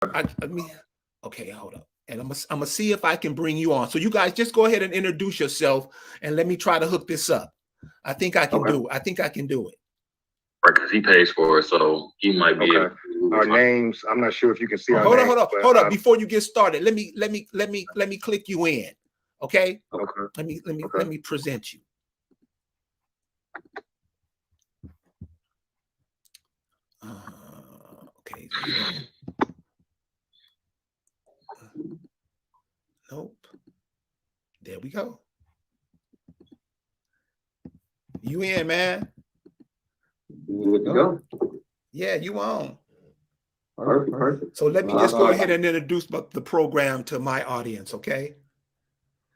I mean, okay, hold up. And I'm gonna see if I can bring you on. So you guys just go ahead and introduce yourself and let me try to hook this up. I think I can do it. I think I can do it. Right, because he pays for it, so he might be able to. Our names, I'm not sure if you can see our hold names. Hold up. Before you get started, let me click you in. Okay? Okay. Let me present you. Okay. Nope. There we go. You in, man? Good to go. Yeah, you on. Perfect. So let me just go ahead and introduce the program to my audience, okay?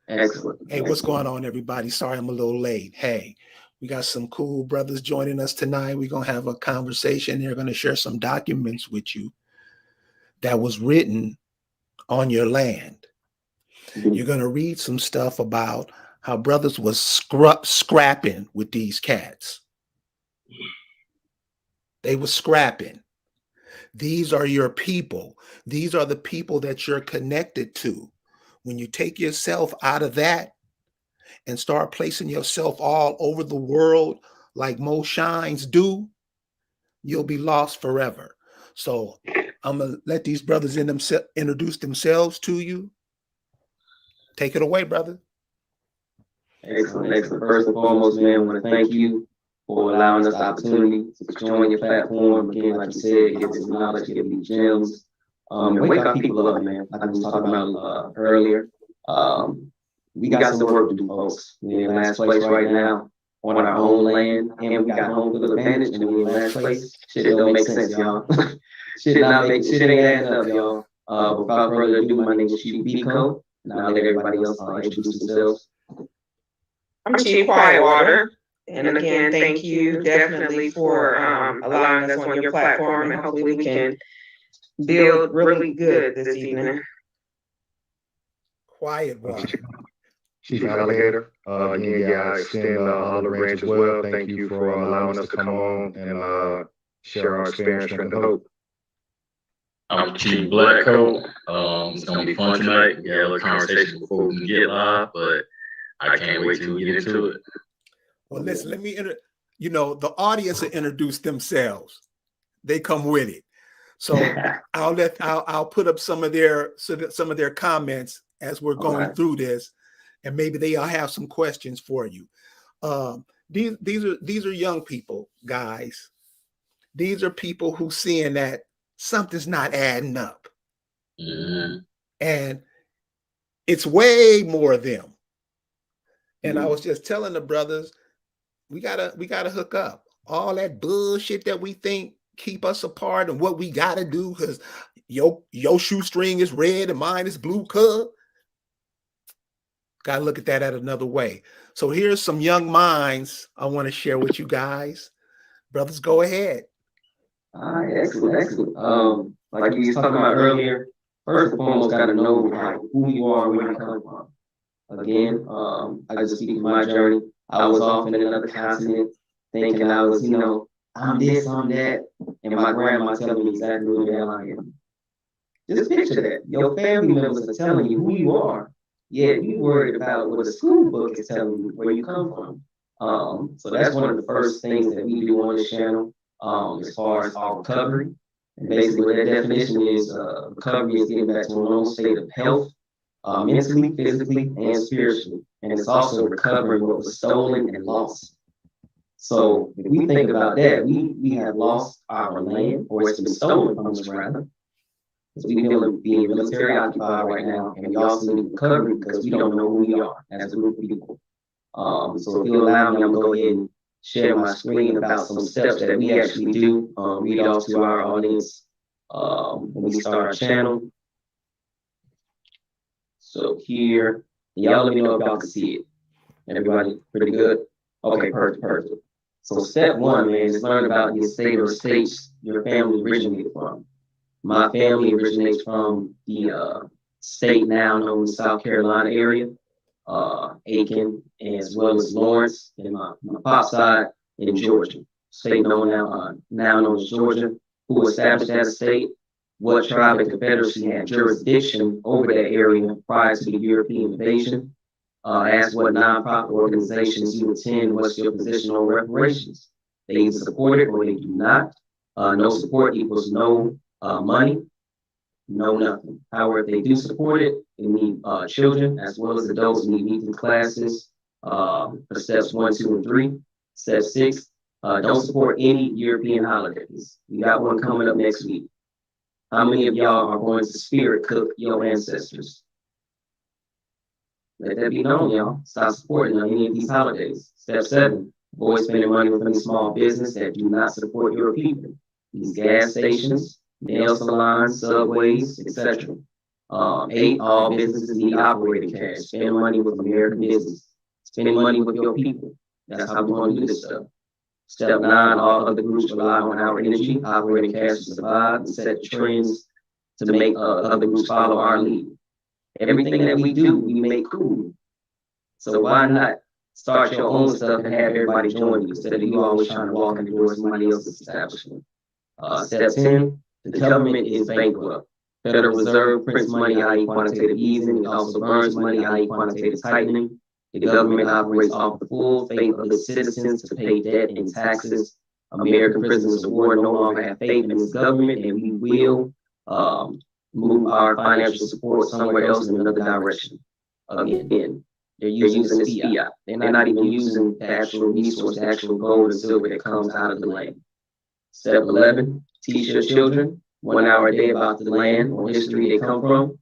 Excellent. Hey, what's going on, everybody? Sorry I'm a little late. Hey, we got some cool brothers joining us tonight. We're going to have a conversation. They're going to share some documents with you that was written on your land. You're going to read some stuff about how brothers was scrapping with these cats. They were scrapping. These are your people. These are the people that you're connected to. When you take yourself out of that and start placing yourself all over the world like Mo Shines do, you'll be lost forever. So I'm going to let these brothers introduce themselves to you. Take it away, brother. Excellent. First and foremost, man, I want to thank you for allowing us the opportunity to join your platform. Again, like you said, get this knowledge, get these gems, and wake our people up, man. Like I was talking about earlier. We got some work to do, folks. We're in last place right now on our own land, and we got home field advantage, and we're in last place. Shit don't make sense, y'all. Shit ain't adding up, y'all. But without further ado, my name is Chief Pico, and I'll let everybody else introduce themselves. I'm Chief Quietwater, and again, thank you definitely for allowing us on your platform, and hopefully we can build really good this evening. Quietwater. Chief Alligator. Again, I extend olive branch as well. Thank you for allowing us to come on and share our experience, strength, and hope. I'm Chief Blackcoat. It's gonna be fun tonight. We had a little conversation before we can get live, but I can't wait till we get into it. Well, listen, let me the audience will introduce themselves. They come with it. So I'll put up some of their comments as we're going through this, and maybe they'll have some questions for you. These are young people, guys. These are people who seeing that something's not adding up. Mm-hmm. And it's way more of them. And I was just telling the brothers, we gotta hook up. All that bullshit that we think keep us apart and what we gotta do because your shoestring is red and mine is blue cub. Gotta look at that another way. So here's some young minds I want to share with you guys. Brothers, go ahead. All right, excellent. Like you was talking about earlier, first and foremost, gotta know like who you are, where you come from. Again, I just speak of my journey. I was off in another continent, thinking I was, I'm this, I'm that, and my grandma telling me exactly who the hell I am. Just picture that. Your family members are telling you who you are, yet you worried about what a school book is telling you where you come from. So that's one of the first things that we do on this channel. As far as our recovery. And basically what that definition is, recovery is getting back to a normal state of health, mentally, physically, and spiritually. And it's also recovering what was stolen and lost. So if we think about that, we have lost our land, or it's been stolen from us rather. Because we feel being military occupied right now, and we also need recovery because we don't know who we are as a group of people. So if you allow me, I'm gonna go ahead and share my screen about some steps that we actually do, read off to our audience when we start our channel. So here, y'all let me know if y'all can see it. Everybody pretty good? Okay, perfect. So step one, man, is learn about your state or states your family originated from. My family originates from the state now known as South Carolina area, Aiken, as well as Lawrence, and my pop side in Georgia, state known now known as Georgia, who established that state what tribe and confederacy had jurisdiction over that area prior to the European invasion. Ask what nonprofit organizations you attend, what's your position on reparations. They either support it or they do not. No support equals no money, no nothing. However, if they do support it, they need children as well as adults need weekly classes for steps 1, 2, and 3. Step 6, don't support any European holidays. We got one coming up next week. How many of y'all are going to spirit cook your ancestors? Let that be known, y'all. Stop supporting any of these holidays. Step 7, avoid spending money with any small business that do not support your people. These gas stations, nail salons, subways, etc. 8, all businesses need operating cash. Spend money with American business. Spend money with your people. That's how we want to do this stuff. Step 9, all other groups rely on our energy, operating cash to survive and set trends to make other groups follow our lead. Everything that we do, we make cool. So why not start your own stuff and have everybody join you instead of you always trying to walk in the door of somebody else's establishment? Step 10, the government is bankrupt. Federal Reserve prints money, i.e. quantitative easing. It also burns money, i.e. quantitative tightening. The government operates off the full faith of its citizens to pay debt and taxes. American prisoners of war no longer have faith in this government, and we will move our financial support somewhere else in another direction. Again, they're using this fiat. They're not even using the actual resource, the actual gold and silver that comes out of the land. Step 11, teach your children 1 hour a day about the land or history they come from.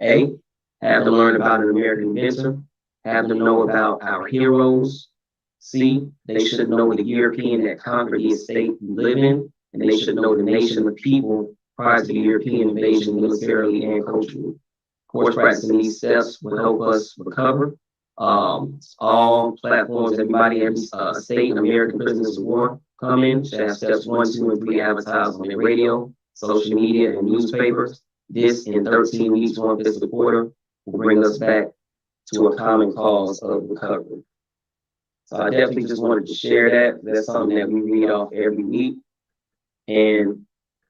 A, have them learn about an American inventor. Have them know about our heroes. C, they should know the European that conquered the estate we live in, and they should know the nation of people prior to the European invasion militarily and culturally. Of course, practicing these steps will help us recover. All platforms, everybody, every state and American prisoners of war come in should have steps 1, 2, and 3 advertised on their radio, social media, and newspapers. This in 13 weeks, 1 fiscal quarter, will bring us back to a common cause of recovery. So I definitely just wanted to share that. That's something that we read off every week. And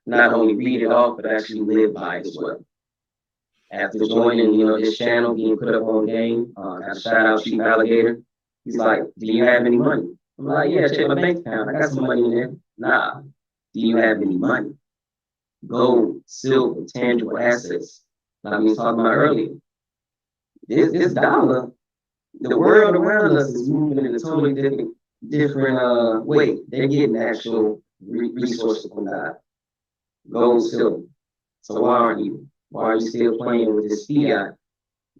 not only read it off, but actually live by it as well. After joining, this channel, being put up on game, I shout out Chief Alligator. He's like, do you have any money? I'm like, yeah, check my bank account. I got some money in there. Nah. Do you have any money? Gold, silver, tangible assets. Like we was talking about earlier. This dollar, the world around us is moving in a totally different way. They're getting actual resources from that. Gold, silver. So why aren't you? Why are you still playing with this fiat?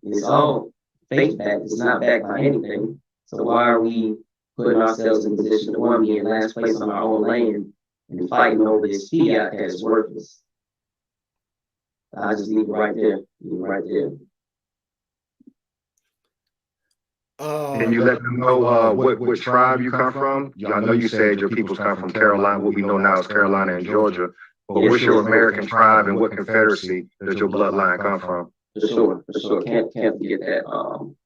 It's all faith-backed. It's not backed by anything. So why are we putting ourselves in a position to 1, be in last place on our own land and fighting over this fiat that is worthless? I just leave it right there. Right there. Can you let them know what tribe you come from? I know you said your peoples come from Carolina, what we know now is Carolina and Georgia. But what's your American tribe and what confederacy does your bloodline come from? For sure. Can't forget that.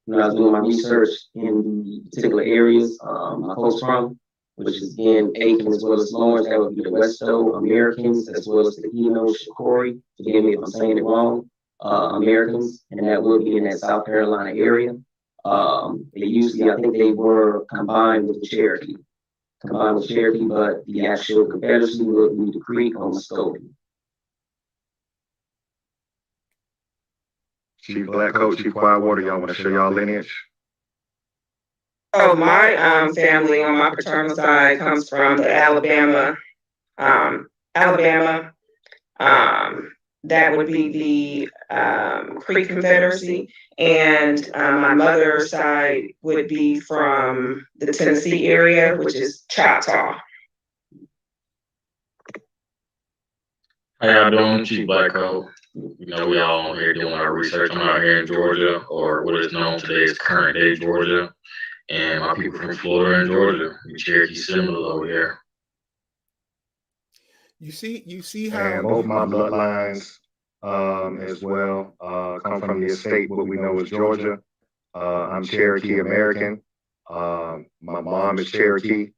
When I was doing my research in the particular areas my folks from, which is again Aiken as well as Lawrence, that would be the Westo Americans as well as the Eno Shakori. Forgive me if I'm saying it wrong. Americans, and that would be in that South Carolina area. They usually, I think they were combined with the Cherokee. But the actual Confederacy would be the Creek on Muskogee. Chief Blackcoat, Chief Quietwater, y'all want to show y'all lineage? Oh, my family on my paternal side comes from the Alabama. That would be the Creek Confederacy, and my mother's side would be from the Tennessee area, which is Choctaw. How y'all doing? Chief Blackcoat. We all on here doing our research. I'm out here in Georgia, or what is known today as current day Georgia. And my people from Florida and Georgia, we Cherokee Seminole over here. You see how And both my bloodlines as well come from the estate, what we know as Georgia. I'm Cherokee American. My mom is Cherokee.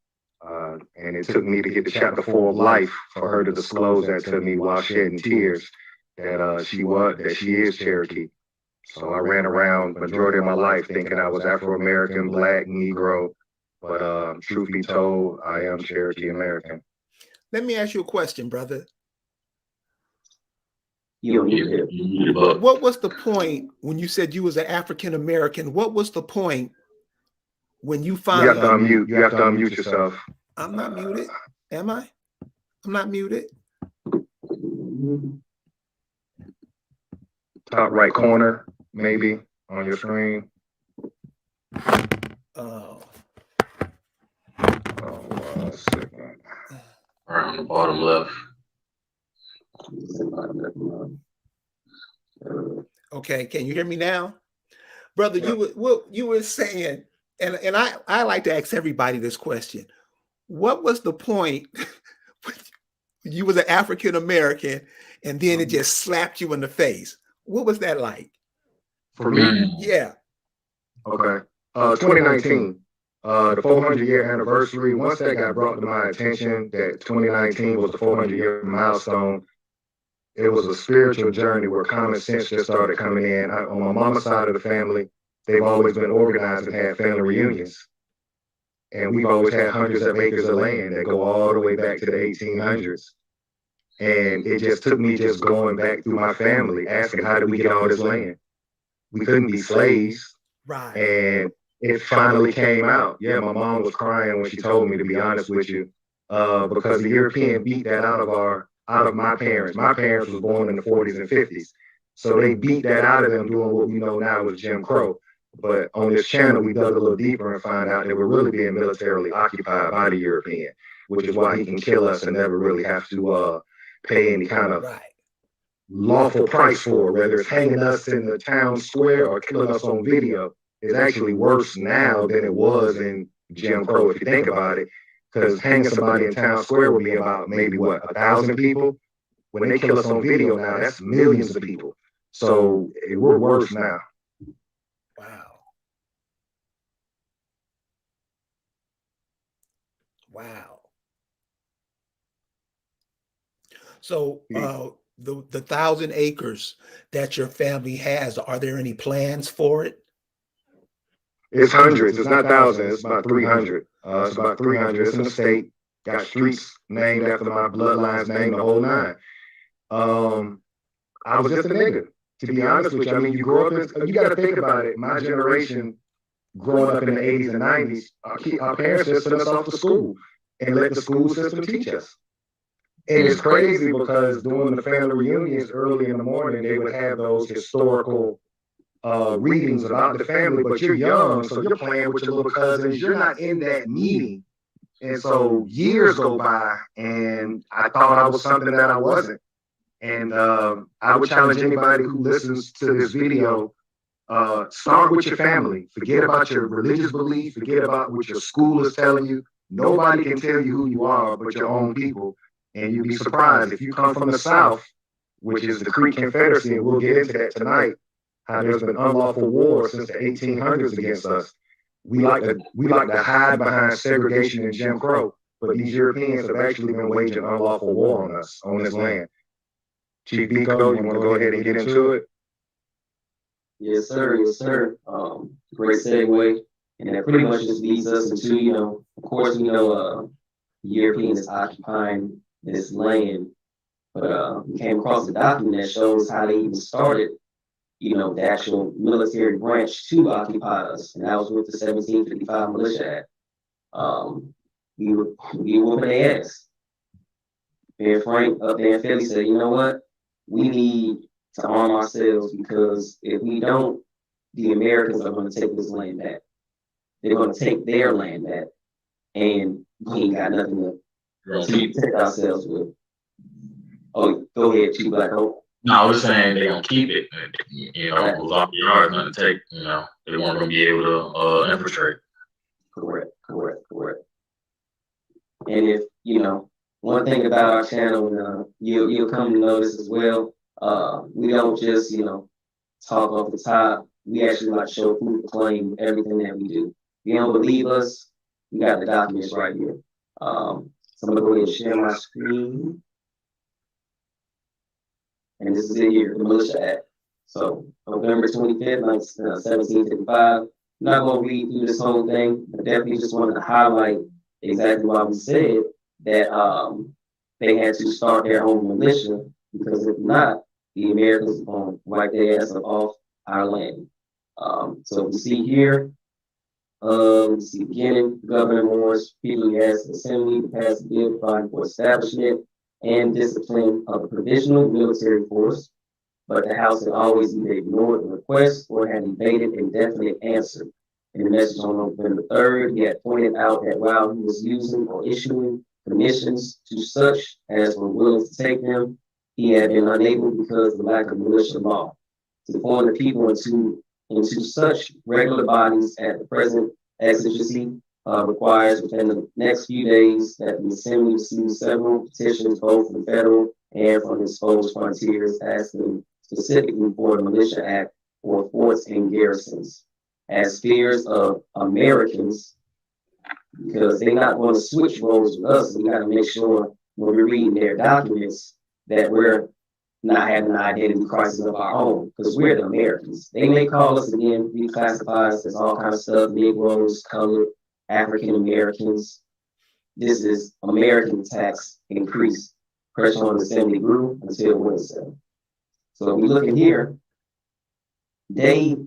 And it took me to get to chapter 4 of life for her to disclose that to me while shedding tears that she is Cherokee. So I ran around majority of my life thinking I was Afro-American, Black, Negro, but truth be told, I am Cherokee American. Let me ask you a question, brother. But What was the point when you said you was an African American? What was the point when you finally? You have to unmute yourself. I'm not muted. Am I? I'm not muted. Top right corner, maybe on your screen. Oh. 1 second. Around the bottom left. Okay, can you hear me now, brother? Yeah. You were saying, and I like to ask everybody this question: what was the point when you was an African American, and then it just slapped you in the face? What was that like? For me? Yeah. Okay. 2019, the 400-year anniversary. Once that got brought to my attention, that 2019 was the 400-year milestone. It was a spiritual journey where common sense just started coming in. On my mama's side of the family, they've always been organized and had family reunions. And we've always had hundreds of acres of land that go all the way back to the 1800s. And it just took me just going back through my family, asking, how did we get all this land? We couldn't be slaves. Right. And it finally came out. Yeah, my mom was crying when she told me, to be honest with you, because the European beat that out of my parents. My parents was born in the 40s and 50s. So they beat that out of them doing what we know now as Jim Crow. But on this channel, we dug a little deeper and found out that we're really being militarily occupied by the European, which is why he can kill us and never really have to pay any kind of lawful price for it, whether it's hanging us in the town square or killing us on video. It's actually worse now than it was in Jim Crow, if you think about it. Because hanging somebody in town square would be about maybe 1,000 people. When they kill us on video now, that's millions of people. So we're worse now. Wow. Wow. So the 1,000 acres that your family has, are there any plans for it? It's hundreds. It's not thousands. It's about 300. It's about 300. It's in the state. Got streets named after my bloodline's name, the whole nine. I was just a nigga, to be honest with you. I mean, you grow up in, you got to think about it. My generation, growing up in the 80s and 90s, our parents just sent us off to school and let the school system teach us. And it's crazy because during the family reunions early in the morning, they would have those historical readings about the family, but you're young, so you're playing with your little cousins. You're not in that meeting. And so years go by, and I thought I was something that I wasn't. And I would challenge anybody who listens to this video, start with your family. Forget about your religious belief. Forget about what your school is telling you. Nobody can tell you who you are but your own people. And you'd be surprised if you come from the South, which is the Creek Confederacy, and we'll get into that tonight, how there's been unlawful war since the 1800s against us. We like to hide behind segregation and Jim Crow, but these Europeans have actually been waging unlawful war on us, on this land. Chief Pico, you want to go ahead and get into it? Yes, sir. Yes, sir. Great segue. And that pretty much just leads us into, of course, the Europeans occupying this land. But we came across a document that shows how they even started, the actual military branch to occupy us. And that was with the 1755 Militia Act. We were whooping their ass. Ben Frank up there in Philly said, you know what? We need to arm ourselves, because if we don't, the Americans are going to take this land back. They're going to take their land back, and we ain't got nothing to protect ourselves with. Oh, go ahead, Chief Black Hope. No, I was saying they're gonna keep it. A lot of yards not to take. They weren't gonna be able to infiltrate. Correct. And if one thing about our channel, and you'll come to notice as well, we don't just talk off the top. We actually like show proof of claim everything that we do. If you don't believe us, we got the documents right here. So I'm gonna go ahead and share my screen. And this is it here, the Militia Act. So November 25th, 1755. I'm not gonna read through this whole thing, but definitely just wanted to highlight exactly why we said that they had to start their own militia, because if not, the Americans are gonna wipe their ass off our land. So we see here, we see beginning, Governor Morris repeatedly asked the Assembly to pass a bill providing for establishment and discipline of a provisional military force, but the House had always either ignored the request or had evaded a definite answer. In the message on November 3rd, he had pointed out that while he was using or issuing commissions to such as were willing to take them, he had been unable, because of the lack of militia law, to form the people into such regular bodies at the present exigency requires within the next few days that the Assembly receive several petitions, both from the federal and from exposed frontiers, asking specifically for the Militia Act for forts and garrisons, as fears of Americans, because they're not going to switch roles with us. We got to make sure when we're reading their documents that we're not having an identity crisis of our own, because we're the Americans. They may call us again, reclassify us as all kinds of stuff, Negroes, colored, African Americans. This is American tax increase. Pressure on the Assembly grew until Wednesday. So if we look in here, we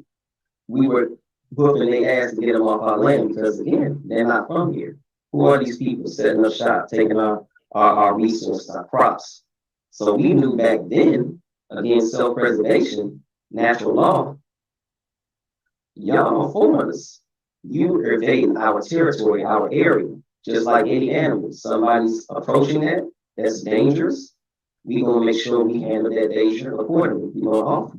were whooping their ass to get them off our land, because again, they're not from here. Who are these people setting up shop, taking our resources, our crops? So we knew back then, again, self-preservation, natural law, y'all are foreigners. You are invading our territory, our area, just like any animal. Somebody's approaching that's dangerous. We're gonna make sure we handle that danger accordingly. We're gonna offer.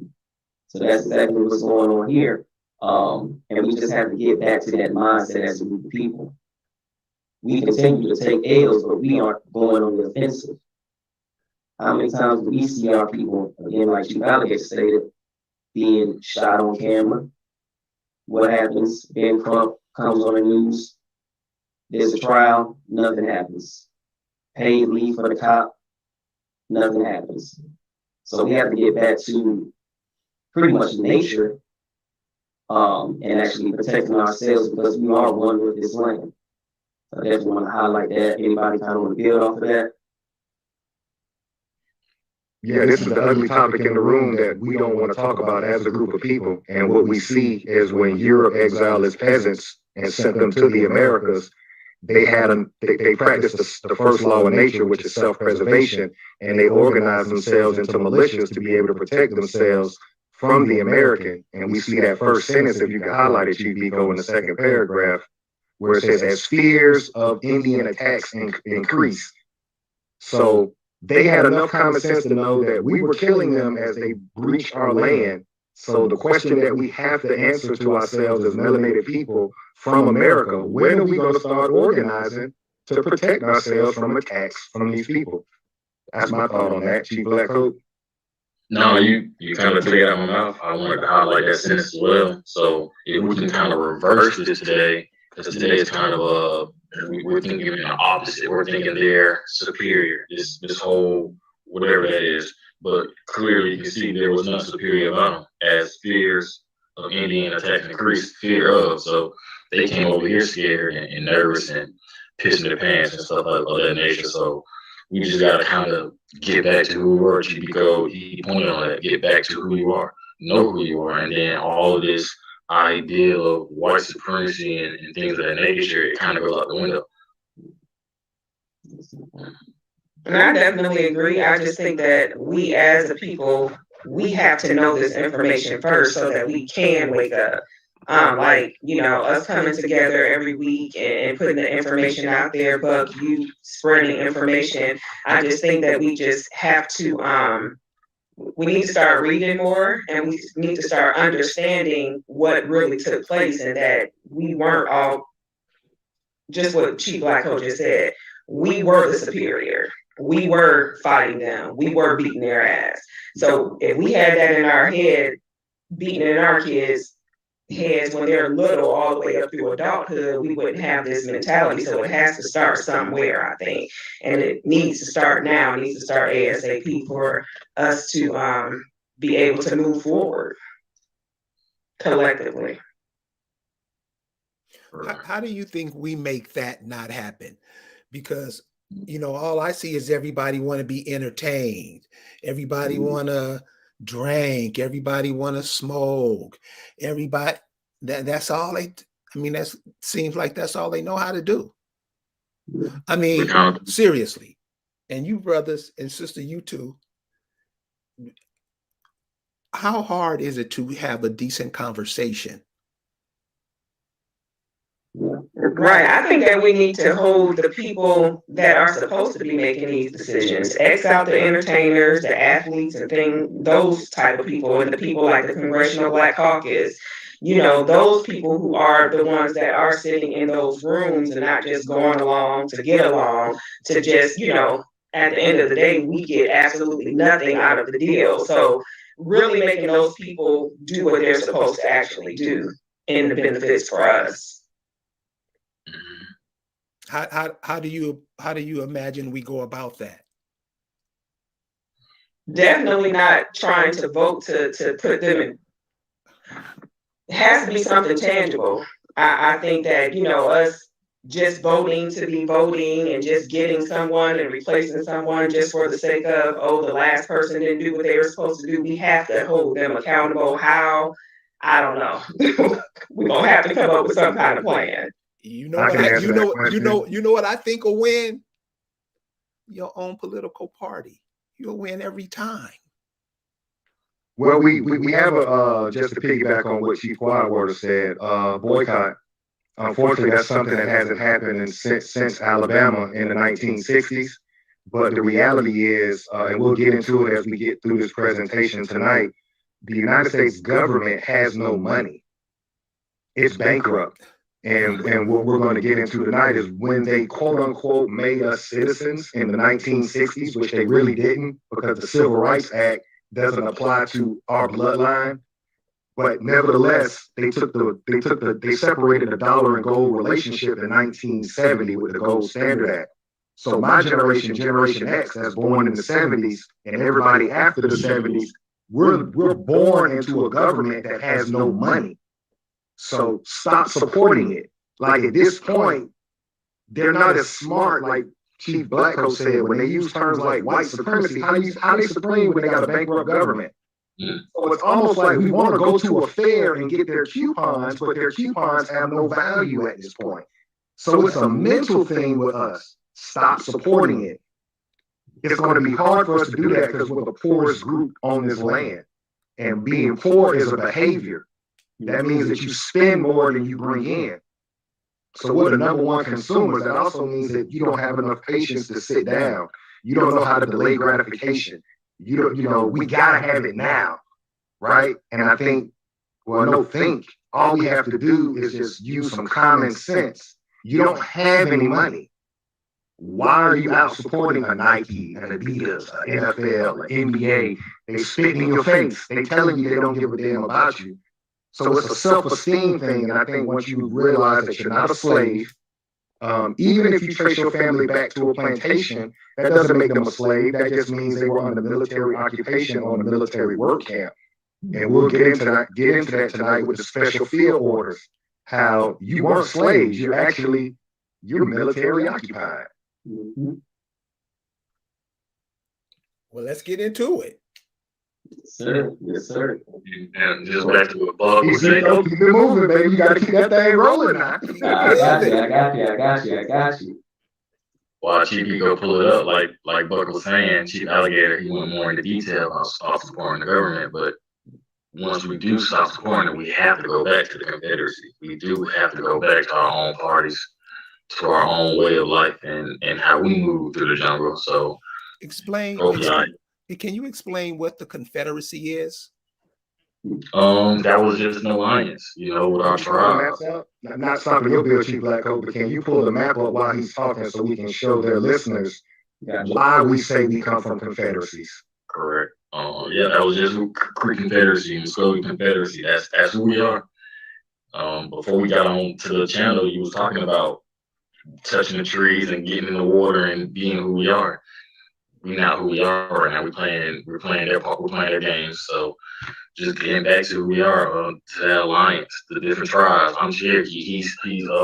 So that's exactly what's going on here. And we just have to get back to that mindset as a group of people. We continue to take L's, but we aren't going on the offensive. How many times do we see our people, again, like Chief Alligator stated, being shot on camera? What happens? Ben Crump comes on the news. There's a trial, nothing happens. Paid leave for the cop, nothing happens. So we have to get back to pretty much nature, and actually protecting ourselves, because we are one with this land. So I definitely want to highlight that. Anybody kind of want to build off of that? Yeah, this is the ugly topic in the room that we don't want to talk about as a group of people. And what we see is when Europe exiled its peasants and sent them to the Americas, they practiced the first law of nature, which is self-preservation, and they organized themselves into militias to be able to protect themselves from the American. And we see that first sentence, if you can highlight it, Chief Biko, in the second paragraph, where it says, as fears of Indian attacks increase. So they had enough common sense to know that we were killing them as they breached our land. So the question that we have to answer to ourselves as melanated people from America, when are we going to start organizing to protect ourselves from attacks from these people? That's my thought on that, Chief Blackcoat. No, you kind of took it out of my mouth. I wanted to highlight that sentence as well. So if we can kind of reverse this today, because today is kind of we're thinking in the opposite. We're thinking they're superior. This whole whatever that is. But clearly you can see there was nothing superior about them, as fears of Indian attacks increased, fear of. So they came over here scared and nervous and pissing their pants and stuff of that nature. So we just got to kind of get back to who we were. Chibico, he pointed on that, get back to who you are, know who you are. And then all of this idea of white supremacy and things of that nature, it kind of goes out the window. And I definitely agree. I just think that we as a people, we have to know this information first so that we can wake up. Like, you know, us coming together every week and putting the information out there, Buck, you spreading information. I just think that we just have to, we need to start reading more, and we need to start understanding what really took place, and that we weren't all just what Chief Blackcoat just said. We were the superior. We were fighting them. We were beating their ass. So if we had that in our head, beating in our kids, heads when they're little all the way up through adulthood, we wouldn't have this mentality. So it has to start somewhere, I think. And it needs to start now, it needs to start ASAP for us to be able to move forward collectively. How do you think we make that not happen? Because, you know, all I see is everybody want to be entertained. Everybody want to drink. Everybody want to smoke. Everybody, that's all they, I mean, that seems like that's all they know how to do. I mean, seriously. And you brothers and sister, you too, how hard is it to have a decent conversation? Right. I think that we need to hold the people that are supposed to be making these decisions, X out the entertainers, the athletes and those type of people, and the people like the Congressional Black Caucus, you know, those people who are the ones that are sitting in those rooms and not just going along to get along, to just, you know, at the end of the day, we get absolutely nothing out of the deal. So really making those people do what they're supposed to actually do and the benefits for us. How do you imagine we go about that? Definitely not trying to vote to put them in. It has to be something tangible. I think that, you know, us just voting to be voting and just getting someone and replacing someone just for the sake of, oh, the last person didn't do what they were supposed to do. We have to hold them accountable. How? I don't know. We're gonna have to come up with some kind of plan. You know what you know what I think will win? Your own political party. You'll win every time. Well, we have a just to piggyback on what Chief Quietwater said, boycott. Unfortunately, that's something that hasn't happened since Alabama in the 1960s. But the reality is, and we'll get into it as we get through this presentation tonight, the United States government has no money. It's bankrupt. And what we're going to get into tonight is when they quote unquote made us citizens in the 1960s, which they really didn't, because the Civil Rights Act doesn't apply to our bloodline. But nevertheless, they separated the dollar and gold relationship in 1970 with the Gold Standard Act. So my generation, Generation X, that's born in the 70s, and everybody after the 70s, we're born into a government that has no money. So stop supporting it. Like at this point, they're not as smart, like Chief Blackcoat said, when they use terms like white supremacy. How they supreme when they got a bankrupt government? So it's almost like we want to go to a fair and get their coupons, but their coupons have no value at this point. So it's a mental thing with us. Stop supporting it. It's going to be hard for us to do that because we're the poorest group on this land. And being poor is a behavior. That means that you spend more than you bring in. So we're the number one consumers. That also means that you don't have enough patience to sit down. You don't know how to delay gratification. You know, we gotta have it now, right? And I think, all we have to do is just use some common sense. You don't have any money. Why are you out supporting a Nike, an Adidas, an NFL, an NBA? They spitting in your face. They telling you they don't give a damn about you. So it's a self-esteem thing, and I think once you realize that you're not a slave, even if you trace your family back to a plantation, that doesn't make them a slave. That just means they were under military occupation on a military work camp. And we'll get into that tonight with the special field orders, how you weren't slaves, you're military occupied. Well, let's get into it. Sir, yes, sir. And just back to what Bob was saying. Keep it moving, baby. You got to keep that thing rolling now. I got you. While Chief Ego pull it up, like Buck was saying, Chief Alligator, he went more into detail about stop supporting the government. But once we do stop supporting it, we have to go back to the Confederacy. We do have to go back to our own parties, to our own way of life, and how we move through the jungle. So can you explain what the Confederacy is? That was just an alliance, you know, with our tribe. Not stopping your bill, Chief Blackcoat, but can you pull the map up while he's talking so we can show their listeners why we say we come from confederacies? Correct. Yeah, that was just Creek Confederacy and Muskogee Confederacy. That's who we are. Before we got on to the channel, you was talking about touching the trees and getting in the water and being who we are. We not who we are right now. We're playing their part. We're playing their games. So just getting back to who we are, to that alliance, the different tribes. I'm Cherokee. He's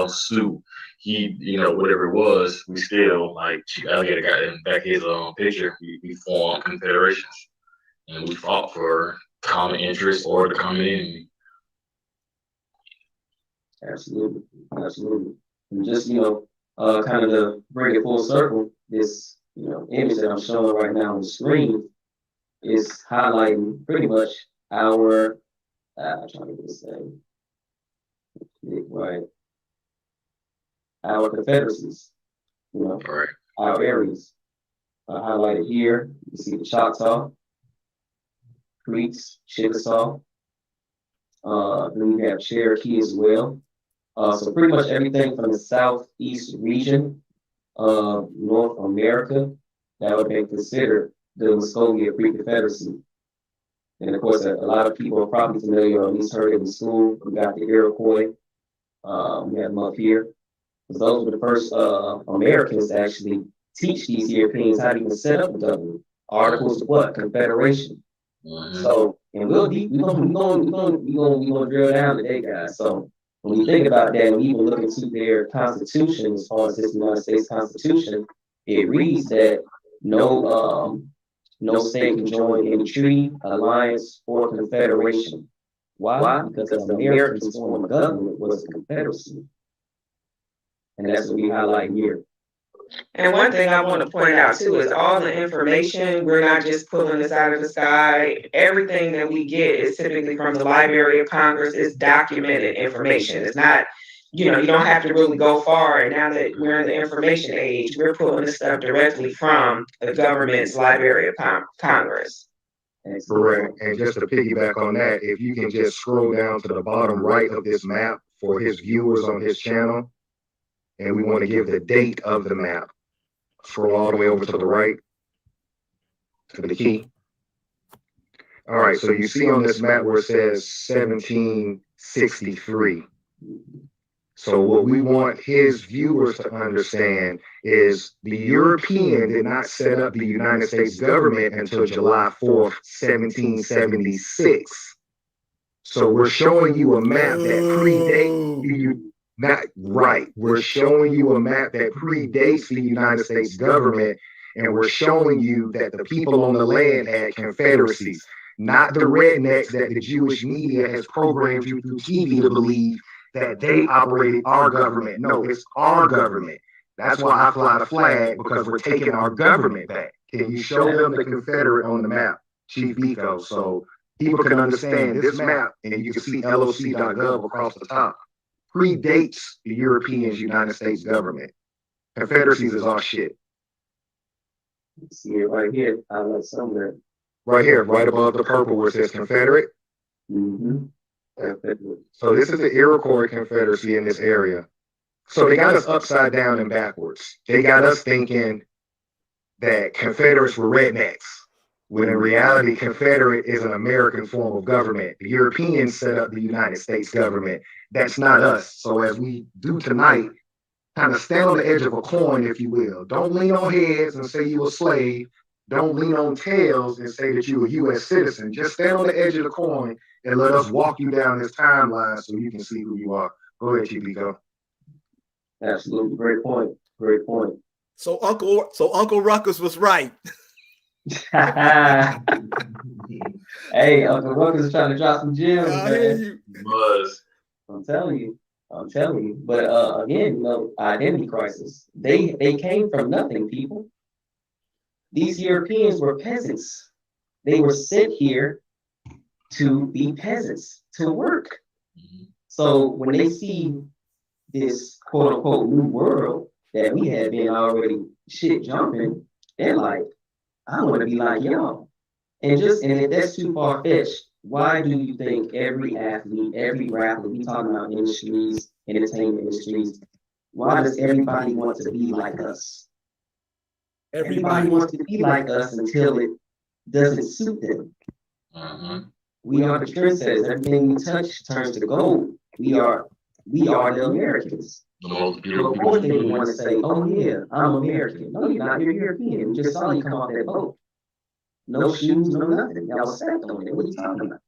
Sioux. He, whatever it was, we still like Chief Alligator got in back his picture. We formed confederations and we fought for common interests or the common enemy. Absolutely, absolutely. And just kind of to bring it full circle, this image that I'm showing right now on the screen is highlighting pretty much our I'm trying to get this thing right. Our confederacies, Right. our areas highlighted here. You see the Choctaw, Creeks, Chickasaw. Then we have Cherokee as well. So pretty much everything from the southeast region of North America that would be considered the Muscovia Pre-Confederacy. And of course, a lot of people are probably familiar, or at least heard it in school. We got the Iroquois. We have them up here. Those were the first Americans to actually teach these Europeans how to even set up a government. Articles of what? Confederation. Mm-hmm. So, and we're gonna drill down today, guys. So when you think about that, and we even look into their constitution, as far as this United States Constitution, it reads that no state can join any treaty, alliance, or confederation. Why? Because the Americans' form of government was a confederacy. And that's what we highlight here. And one thing I want to point out too is all the information, we're not just pulling this out of the sky. Everything that we get is typically from the Library of Congress. It's documented information. It's not, you don't have to really go far. And now that we're in the information age, we're pulling this stuff directly from the government's Library of Congress. Correct. And just to piggyback on that, if you can just scroll down to the bottom right of this map for his viewers on his channel, and we want to give the date of the map. Scroll all the way over to the right, to the key. All right, so you see on this map where it says 1763. So what we want his viewers to understand is the European did not set up the United States government until July 4th, 1776. So we're showing you a map that predates you. Not right. We're showing you a map that predates the United States government, and we're showing you that the people on the land had confederacies, not the rednecks that the Jewish media has programmed you through TV to believe that they operated our government. No, it's our government. That's why I fly the flag, because we're taking our government back. Can you show them the Confederate on the map, Chief Biko, so people can understand this map, and you can see loc.gov across the top. Predates the Europeans' United States government. Confederacies is our shit. See it right here. I like somewhere. Right here, right above the purple where it says Confederate. Mm-hmm. So this is the Iroquois Confederacy in this area. So they got us upside down and backwards. They got us thinking that Confederates were rednecks, when in reality, Confederate is an American form of government. The Europeans set up the United States government. That's not us. So as we do tonight, kind of stand on the edge of a coin, if you will. Don't lean on heads and say you a slave. Don't lean on tails and say that you're a U.S. citizen. Just stand on the edge of the coin and let us walk you down this timeline so you can see who you are. Go ahead, Chibico. Absolutely. Great point. Great point. So Uncle Ruckus was right. Hey, Uncle Ruckus is trying to drop some gems, I hear man. you. Was. I'm telling you. But again, identity crisis. They came from nothing, people. These Europeans were peasants. They were sent here to be peasants, to work. So when they see this quote unquote new world that we had been already shit jumping, they're like, I want to be like y'all. And if that's too far fetched, why do you think every athlete, every rapper, we talking about industries, entertainment industries, why does everybody want to be like us? Everybody wants to be like us until it doesn't suit them. Mm-hmm. We are the trendsetters. Everything we touch turns to gold. We are the Americans. The most So beautiful of course they people. want to say, oh yeah, I'm American. No, you're not, you're European. We just saw you come off that boat. No shoes, no nothing. Y'all stepped on it. What are you talking about?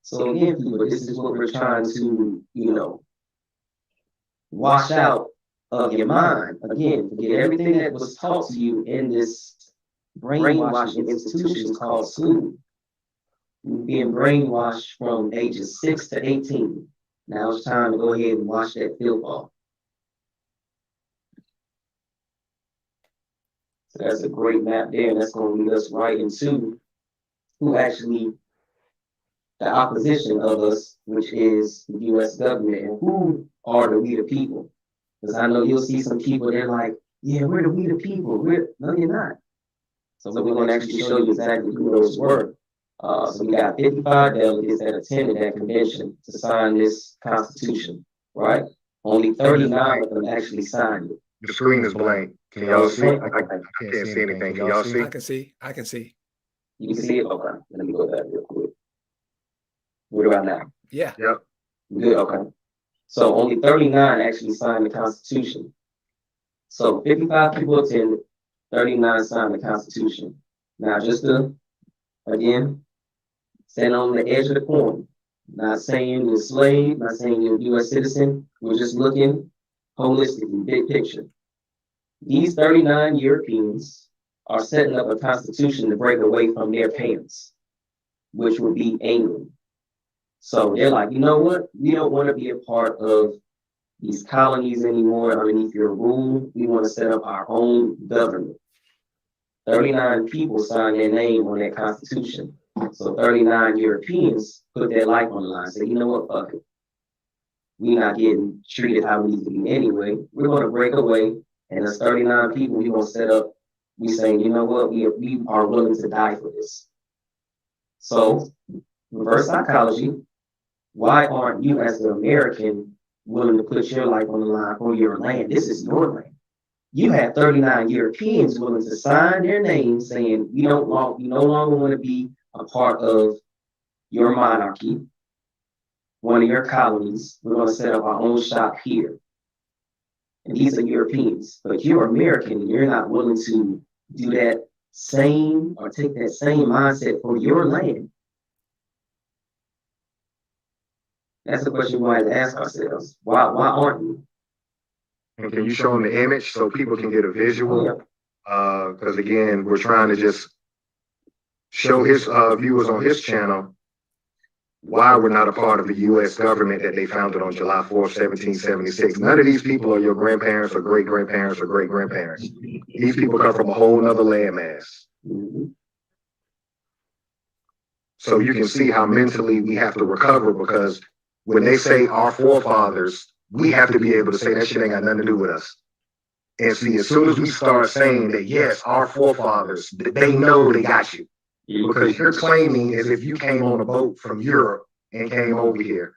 So again, people, this is what we're trying to, wash out of your mind. Again, forget everything that was taught to you in this brainwashing institutions called school. You're being brainwashed from ages 6 to 18. Now it's time to go ahead and wash that filth off. So that's a great map there, and that's going to lead us right into who actually the opposition of us, which is the U.S. government, and who are the we the people. Because I know you'll see some people, they're like, yeah, we're the we the people. No, you're not. So we're going to actually show you exactly who those were. So we got 55 delegates that attended that convention to sign this constitution, right? Only 39 of them actually signed it. The screen is blank. Can y'all see? I can't see anything. Can y'all see? I can see. I can see. You can see it? Okay. Let me go back real quick. What about now? Yeah. Yep. Good, okay. So only 39 actually signed the Constitution. So 55 people attended, 39 signed the Constitution. Now just to, again, stand on the edge of the coin. Not saying you're a slave, not saying you're a U.S. citizen. We're just looking holistically, big picture. These 39 Europeans are setting up a constitution to break away from their parents, which would be England. So they're like, you know what? We don't want to be a part of these colonies anymore underneath your rule. We want to set up our own government. 39 people signed their name on that constitution. So 39 Europeans put their life on the line. Say, you know what? Fuck it. We're not getting treated how we need to be anyway. We're going to break away. And as 39 people, we're going to set up, we saying, you know what? We are willing to die for this. So reverse psychology. Why aren't you as an American willing to put your life on the line for your land? This is your land. You have 39 Europeans willing to sign their names saying we no longer want to be a part of your monarchy, one of your colonies. We're going to set up our own shop here. And these are Europeans, but you're American and you're not willing to do that same or take that same mindset for your land. That's the question we have to ask ourselves. Why aren't we? And can you show them the image so people can get a visual? Because again, we're trying to just show his viewers on his channel why we're not a part of the U.S. government that they founded on July 4th, 1776. None of these people are your grandparents or great-grandparents or great-grandparents. These people come from a whole nother landmass. So you can see how mentally we have to recover, because when they say our forefathers, we have to be able to say that shit ain't got nothing to do with us. And see, as soon as we start saying that, yes, our forefathers, they know they got you. Because you're claiming as if you came on a boat from Europe and came over here.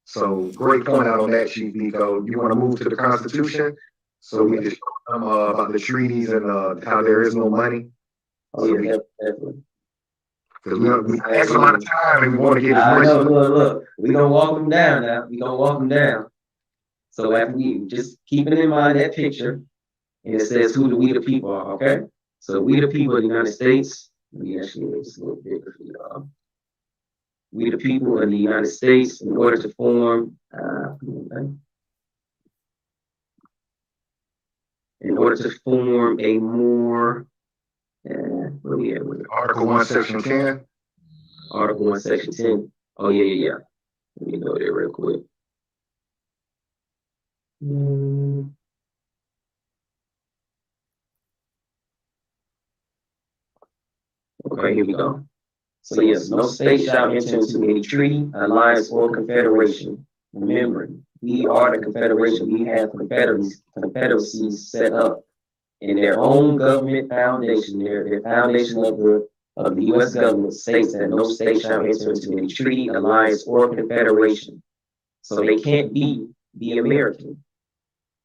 So great point out on that, Chief Nico. You want to move to the Constitution? So we just show them about the treaties and how there is no money. Oh, yeah, definitely. Because we X amount of time and we want to get as much. Look, we're going to walk them down now. We're going to walk them down. So after we just keeping in mind that picture, and it says who the we the people are, okay? So we the people of the United States. Let me actually make this a little bigger for y'all. We the people of the United States, in order to form, a more, where we at with it? Article 1, Section 10. Article 1, Section 10. Oh, yeah. Let me go there real quick. Okay, here we go. So yes, no state shall enter into any treaty, alliance, or confederation. Remembering, we are the confederation. We have confederacies set up in their own government foundation. Their foundation of the U.S. government states that no state shall enter into any treaty, alliance, or confederation. So they can't be American.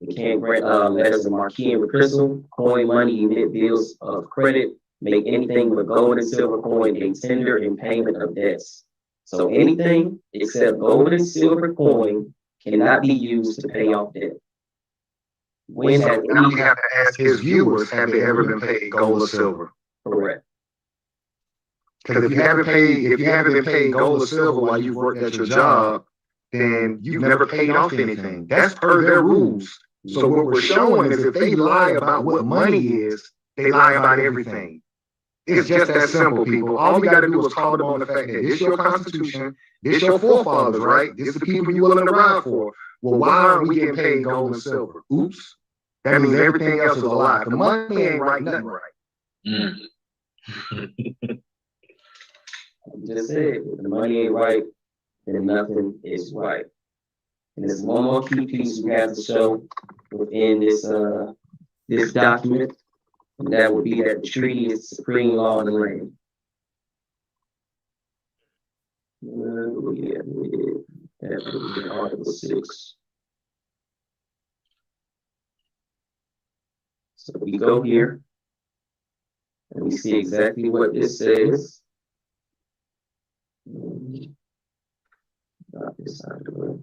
They can't grant letters of marque and reprisal, coin money, emit bills of credit, make anything but gold and silver coin a tender in payment of debts. So anything except gold and silver coin cannot be used to pay off debt. When So has now we any have to ask his viewers, have they ever been paid gold or silver? correct? Because if you haven't been paid gold or silver while you've worked at your job, then you've never paid off anything. That's per their rules. So what we're showing is if they lie about what money is, they lie about everything. It's just that simple, people. All we got to do is call them on the fact that this your Constitution, this your forefathers, right? This is the people you're willing to ride for. Well, why aren't we getting paid gold and silver? Oops. That means everything else is a lie. If the money ain't right, nothing right. Mm. I just said, if the money ain't right, then nothing is right. And there's one more key piece we have to show within this this document, and that would be that the treaty is the supreme law of the land. That would be Article 6. So we go here, and we see exactly what this says. Got this out of the way.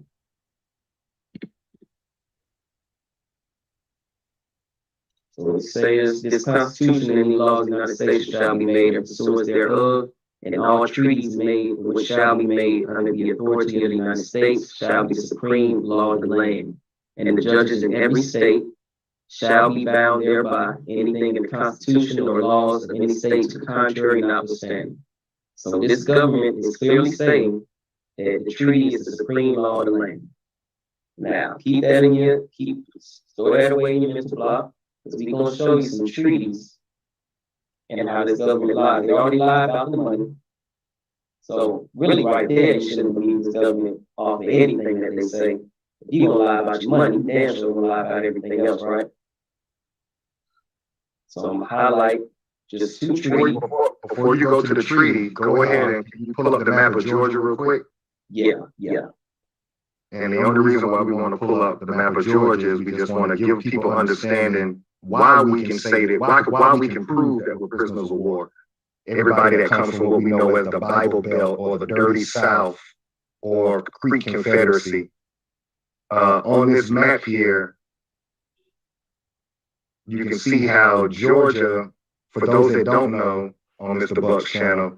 So it says, this Constitution and any laws of the United States shall be made in pursuance thereof, and all treaties made which shall be made under the authority of the United States shall be the supreme law of the land. And the judges in every state shall be bound thereby, anything in the Constitution or laws of any state to the contrary notwithstanding. So this government is clearly saying that the treaty is the supreme law of the land. Now, keep that in your, store that away in your mental block, because we're going to show you some treaties and how this government lies. They already lied about the money. So really right there, you shouldn't believe this government off of anything that they say. If you're going to lie about your money, you damn sure going to lie about everything else, right? So I'm going to highlight just two treaties. Before you go to the treaty, go ahead and pull up the map of Georgia real quick. Yeah. And the only reason why we want to pull up the map of Georgia is we just want to give people understanding why we can say that, why we can prove that we're prisoners of war. Everybody that comes from what we know as the Bible Belt or the Dirty South or Creek Confederacy. On this map here, you can see how Georgia, for those that don't know on Mr. Buck's channel,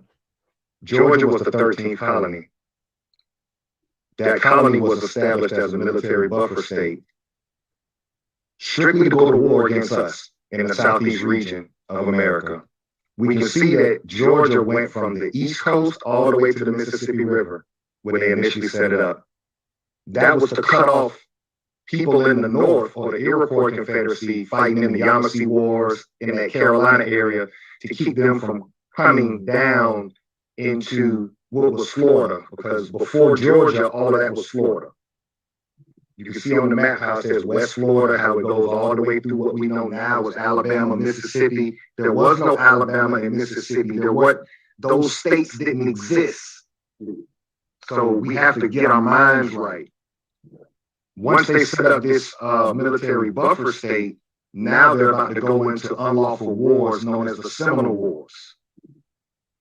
Georgia was the 13th colony. That colony was established as a military buffer state, strictly to go to war against us in the southeast region of America. We can see that Georgia went from the East Coast all the way to the Mississippi River when they initially set it up. That was to cut off people in the North or the Iroquois Confederacy fighting in the Yamasee Wars in that Carolina area to keep them from coming down into what was Florida, because before Georgia, all of that was Florida. You can see on the map how it says West Florida, how it goes all the way through what we know now as Alabama, Mississippi. There was no Alabama and Mississippi. Those states didn't exist. So we have to get our minds right. Once they set up this military buffer state, now they're about to go into unlawful wars known as the Seminole Wars.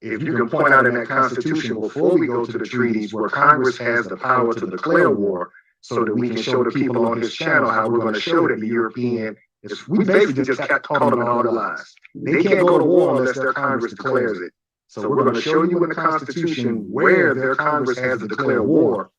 If you can point out in that Constitution before we go to the treaties where Congress has the power to declare war, so that we can show the people on his channel how we're going to show that the European we basically just caught them in all their lies. They can't go to war unless their Congress declares it. So we're going to show you in the Constitution where their Congress has to declare war,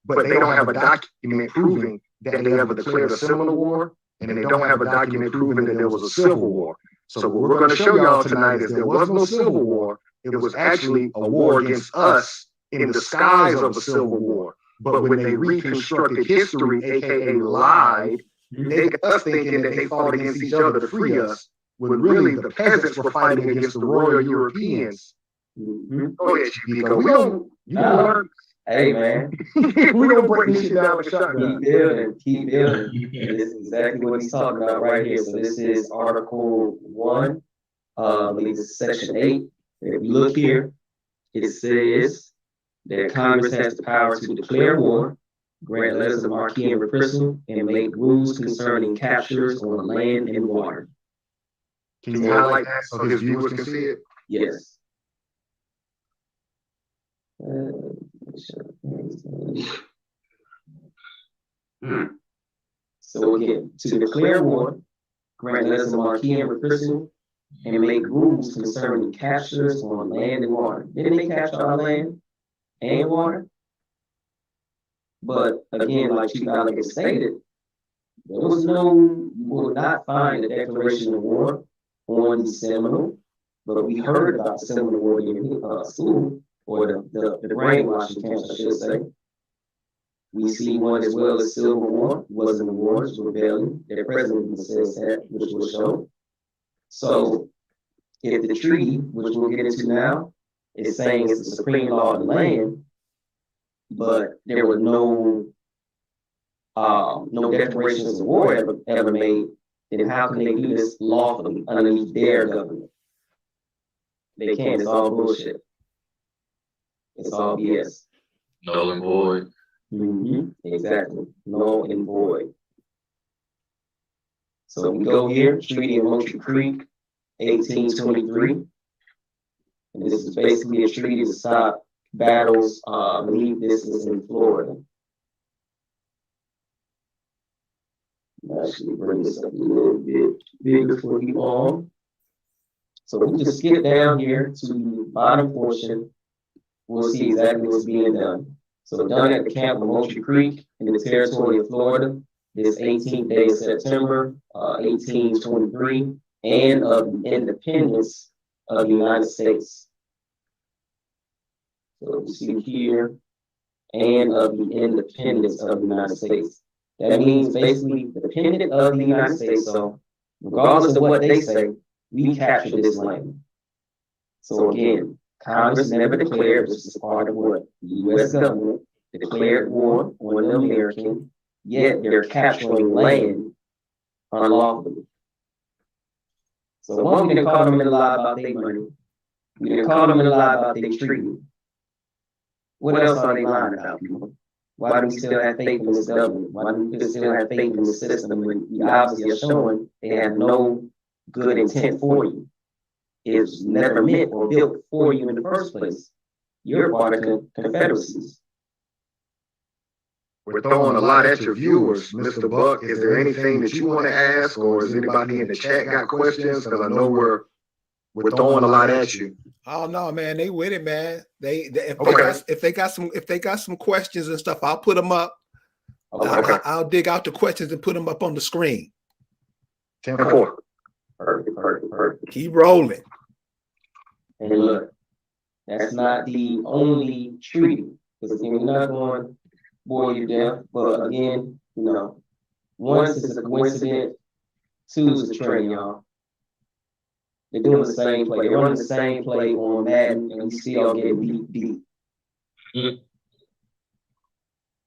but they don't have a document proving that they ever declared a Seminole War, and they don't have a document proving that there was a Civil War. So what we're going to show y'all tonight is there was no Civil War. It was actually a war against us in the disguise of a Civil War. But when they reconstructed history, aka lied, they got us thinking that they fought against each other to free us, when really the peasants were fighting against the royal Europeans. Go ahead, Chico. We don't. You learn. Hey man, we don't break this shit down like a shotgun. Keep building. This is exactly what he's talking about right here. So this is Article 1. I believe it's Section 8. If you look here, it says that Congress has the power to declare war, grant letters of marque and reprisal, and make rules concerning captures on land and water. Can you highlight that so his viewers can see it? Yes. So again, to declare war, grant letters of marque and reprisal, and make rules concerning captures on land and water. Didn't they capture our land and water? But again, like Chief Alec stated, there was no, you will not find a declaration of war on the Seminole, but we heard about the Seminole War in school, or the brainwashing camps, I should say. We see one as well as Civil War. It wasn't a war, it was a rebellion. Their president says that, which will show. So if the treaty, which we'll get into now, is saying it's the supreme law of the land, but there was no declarations of war ever made, then how can they do this lawfully underneath their government? They can't. It's all bullshit. It's all BS. Null and void. Exactly. Null and void. So we go here, Treaty of Moultrie Creek, 1823. And this is basically a treaty to stop battles. I believe this is in Florida. I'll actually bring this up a little bit bigger for you all. So we just skip down here to the bottom portion. We'll see exactly what's being done. So done at the camp of Moultrie Creek in the territory of Florida, this 18th day of September, 1823, and of the independence of the United States. So we see here, and of the independence of the United States. That means basically independent of the United States. So regardless of what they say, we captured this land. So again, Congress never declared, which is part of what the U.S. government declared war on the American, yet they're capturing land unlawfully. So one, we didn't call them in a lie about their money. We didn't call them in a lie about their treaty. What else are they lying about, people? Why do we still have faith in this government? Why do we still have faith in the system when we obviously are showing they have no good intent for you? It's never meant or built for you in the first place. You're part of confederacies. We're throwing a lot at your viewers. Mr. Buck, is there anything that you want to ask, or is anybody in the chat got questions? Because I know we're throwing a lot at you. Oh no, man, they with it, man. If they got some questions and stuff, I'll put them up. Okay. I'll dig out the questions and put them up on the screen. 10-4. Perfect. Keep rolling. And look, that's not the only treaty, because again, we're not going to bore you to death, but again, you know, one is a coincidence, two is a trend, y'all. They're doing the same play. They're running the same play on Madden, and we still getting beat.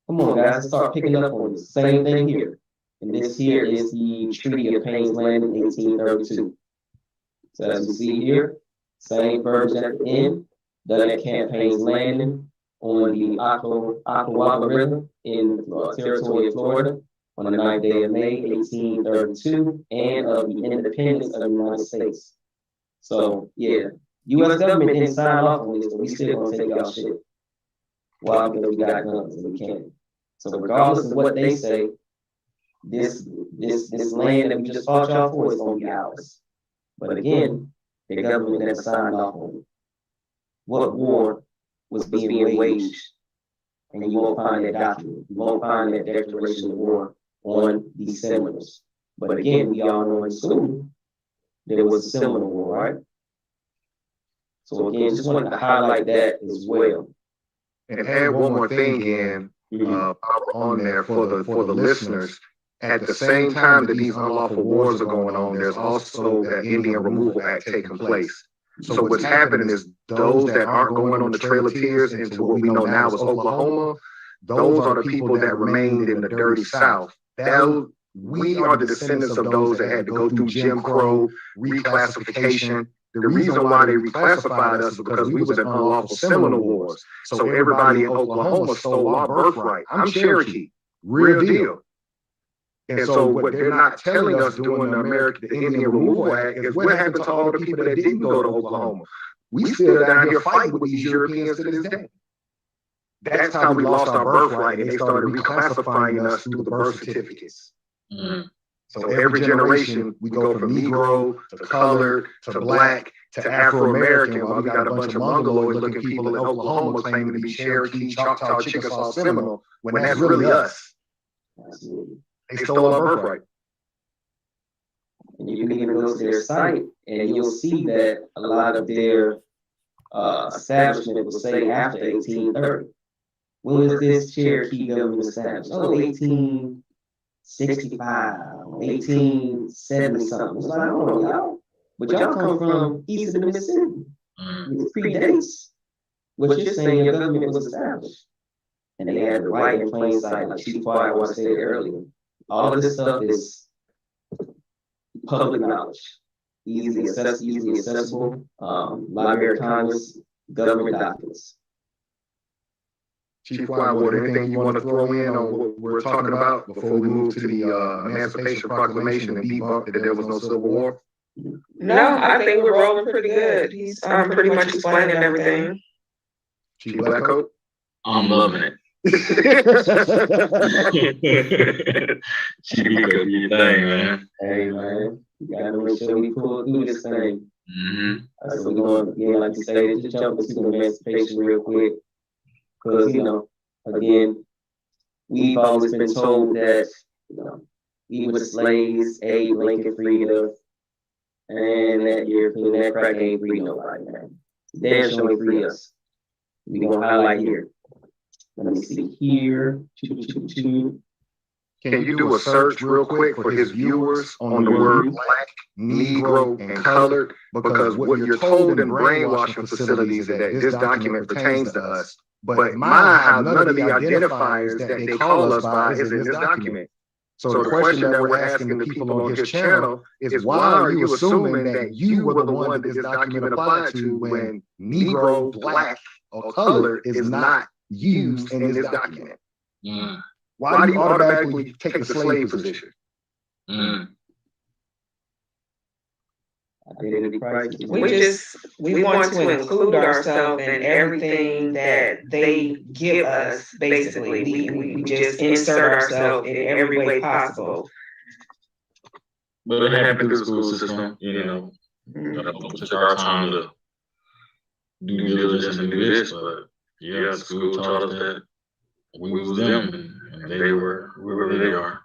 Come on, guys, let's start picking up on this. Same thing here. And this here is the Treaty of Payne's Landing, 1832. So as we see here, same verbiage at the end, done at Camp Payne's Landing on the Ocklawaha River in the territory of Florida on the 9th day of May, 1832, and of the independence of the United States. So yeah, U.S. government didn't sign off on this, but we still gonna take y'all shit. Why? Because we got guns and we can. So regardless of what they say, this land that we just fought y'all for is gonna be ours. But again, the government never signed off on it. What war was being waged? And you won't find that document. You won't find that declaration of war on the Seminoles. But again, we all know in school there was a Seminole War, right? So again, just wanted to highlight that as well. And add one more thing in on there for the listeners. At the same time that these unlawful wars are going on, there's also that Indian Removal Act taking place. So what's happening is those that aren't going on the Trail of Tears into what we know now as Oklahoma, those are the people that remained in the dirty South. We are the descendants of those that had to go through Jim Crow, reclassification. The reason why they reclassified us is because we was in unlawful Seminole Wars. So everybody in Oklahoma stole our birthright. I'm Cherokee, real deal. And so what they're not telling us during the Indian Removal Act is what happened to all the people that didn't go to Oklahoma. We still down here fighting with these Europeans to this day. That's how we lost our birthright, and they started reclassifying us through the birth certificates. So every generation, we go from Negro to colored to black to Afro-American, while we got a bunch of Mongoloid-looking people in Oklahoma claiming to be Cherokee, Choctaw, Chickasaw, Seminole, when that's really us. Absolutely. They stole our birthright. And you can even go to their site and you'll see that a lot of their establishment will say after 1830. When was this Cherokee government established? Oh, 1865, 1870 something. It's like, I don't know, y'all. But y'all come from east of the Mississippi. It predates what you're saying your government was established. And they had it right in plain sight, like Chief Quietwater stated earlier. All of this stuff is public knowledge, easily accessible. Library of Congress, government documents. Chief Whitewater, anything you want to throw in on what we're talking about before we move to the Emancipation Proclamation and debunk that there was no Civil War? No, I think we're rolling pretty good. He's pretty much explaining everything. Chief Blackcoat? I'm loving it. Chief, you could be your thing, man. Hey, man, you gotta make sure we pull through this thing. So we're going, again, like you stated, just jump into the Emancipation real quick. Because, you know, again, we've always been told that, you know, we were the slaves, Abe Lincoln freed us, and that European, that crack ain't free nobody, man. Damn sure ain't free us. We gonna highlight here. Let me see here. Can you do a search real quick for his viewers on the word black, Negro, and colored? Because what you're told in brainwashing facilities is that this document pertains to us. But mind how none of the identifiers that they call us by is in this document. So the question that we're asking the people on his channel is, why are you assuming that you were the one that this document applied to when Negro, black, or colored is not used in this document? Why do you automatically take the slave position? Identity crisis. We want to include ourselves in everything that they give us, basically. We just insert ourselves in every way possible. But it happened through the school system, you know. We took our time to do due diligence and do this, but yeah, the school taught us that we was them and they were whoever they are.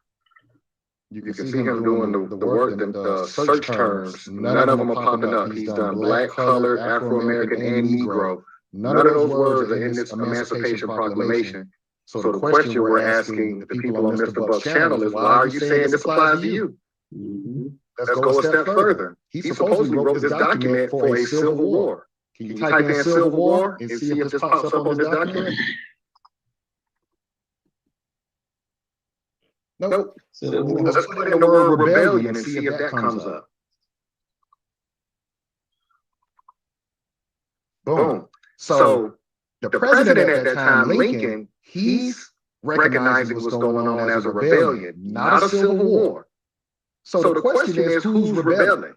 You can see him doing the work, the search terms. None of them are popping up. He's done black, colored, Afro-American, and Negro. None of those words are in this Emancipation Proclamation. So the question we're asking the people on Mr. Buck's channel is, why are you saying this applies to you? Let's go a step further. He supposedly wrote this document for a civil war. Can you type in Civil War and see if this pops up on this document? Nope. Let's put in the word rebellion and see if that comes up. Boom. So the president at that time, Lincoln, he's recognizing what's going on as a rebellion, not a civil war. So the question is, who's rebelling?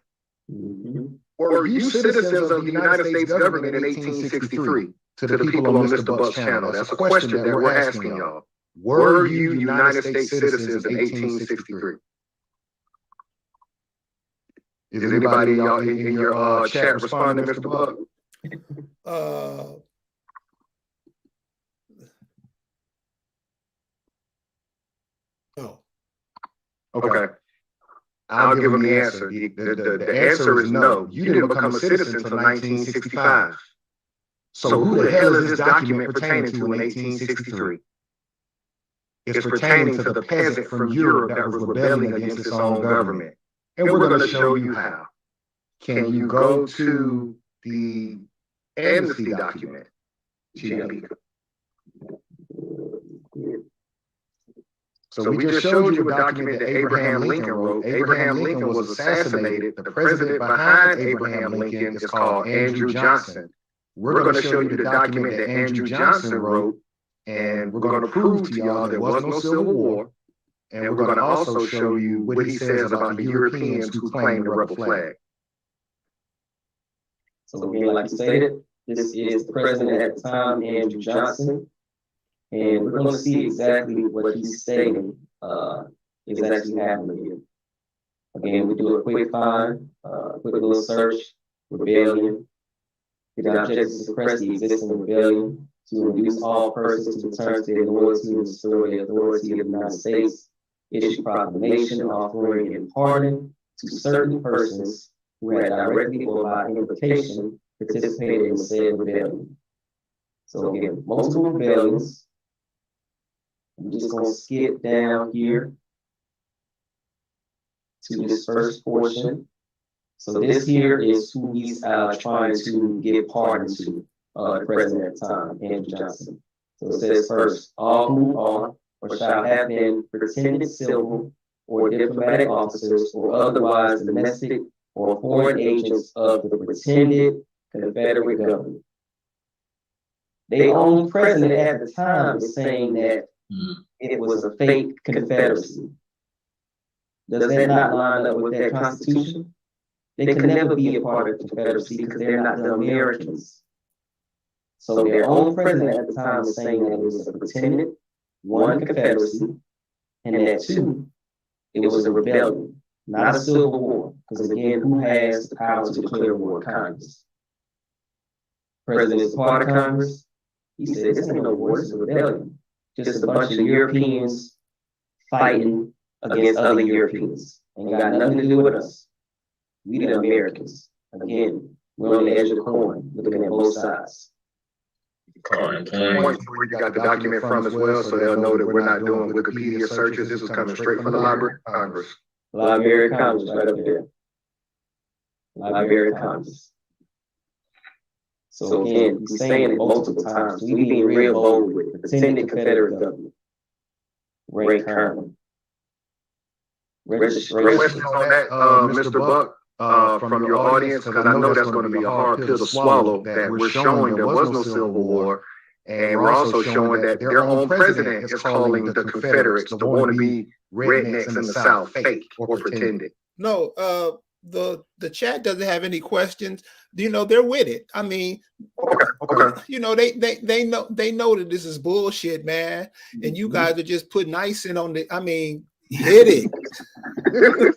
Were you citizens of the United States government in 1863? To the people on Mr. Buck's channel, that's a question that we're asking y'all. Were you United States citizens in 1863? Is anybody in your chat responding, Mr. Buck? No. Okay. I'll give him the answer. The answer is no. You didn't become a citizen until 1965. So who the hell is this document pertaining to in 1863? It's pertaining to the peasant from Europe that was rebelling against its own government. And we're going to show you how. Can you go to the amnesty document? So we just showed you a document that Abraham Lincoln wrote. Abraham Lincoln was assassinated. The president behind Abraham Lincoln is called Andrew Johnson. We're going to show you the document that Andrew Johnson wrote, and we're going to prove to y'all there was no Civil War. And we're going to also show you what he says about the Europeans who claim the rebel flag. So again, like you stated, this is the president at the time, Andrew Johnson. And we're going to see exactly what he's stating is actually happening here. Again, we do a quick find, quick little search, rebellion. The objective is to suppress the existing rebellion, to induce all persons to return to their loyalty and restore the authority of the United States, issue proclamation offering and pardon to certain persons who had directly or by implication participated in said rebellion. So again, multiple rebellions. I'm just going to skip down here to this first portion. So this here is who he's trying to give pardon to, the president at the time, Andrew Johnson. So it says first, all who are or shall have been pretended civil or diplomatic officers or otherwise domestic or foreign agents of the pretended Confederate government. Their own president at the time is saying that it was a fake Confederacy. Does that not line up with that Constitution? They can never be a part of the Confederacy because they're not the Americans. So their own president at the time is saying that it was a pretended, one, Confederacy, and that two, it was a rebellion, not a civil war. Because again, who has the power to declare war? Congress. President is part of Congress. He said, this ain't no war, this is a rebellion. Just a bunch of Europeans fighting against other Europeans. Ain't got nothing to do with us. We the Americans. Again, we're on the edge of the coin, looking at both sides. Point where you got the document from as well, so they'll know that we're not doing Wikipedia searches. This was coming straight from the Library of Congress. Library of Congress right up there. Library of Congress. So again, he's saying it multiple times. We being real bold with it. Pretended Confederate government. Rank colonel. Registration. Question on that, Mr. Buck, from your audience, because I know that's going to be a hard pill to swallow, that we're showing there was no Civil War, and we're also showing that their own president is calling the Confederates, the wannabe rednecks in the South, fake or pretended. No, the chat doesn't have any questions. You know, they're with it. I mean, Okay. you know, they know that this is bullshit, man. And you guys are just putting icing on the. I mean, hit it.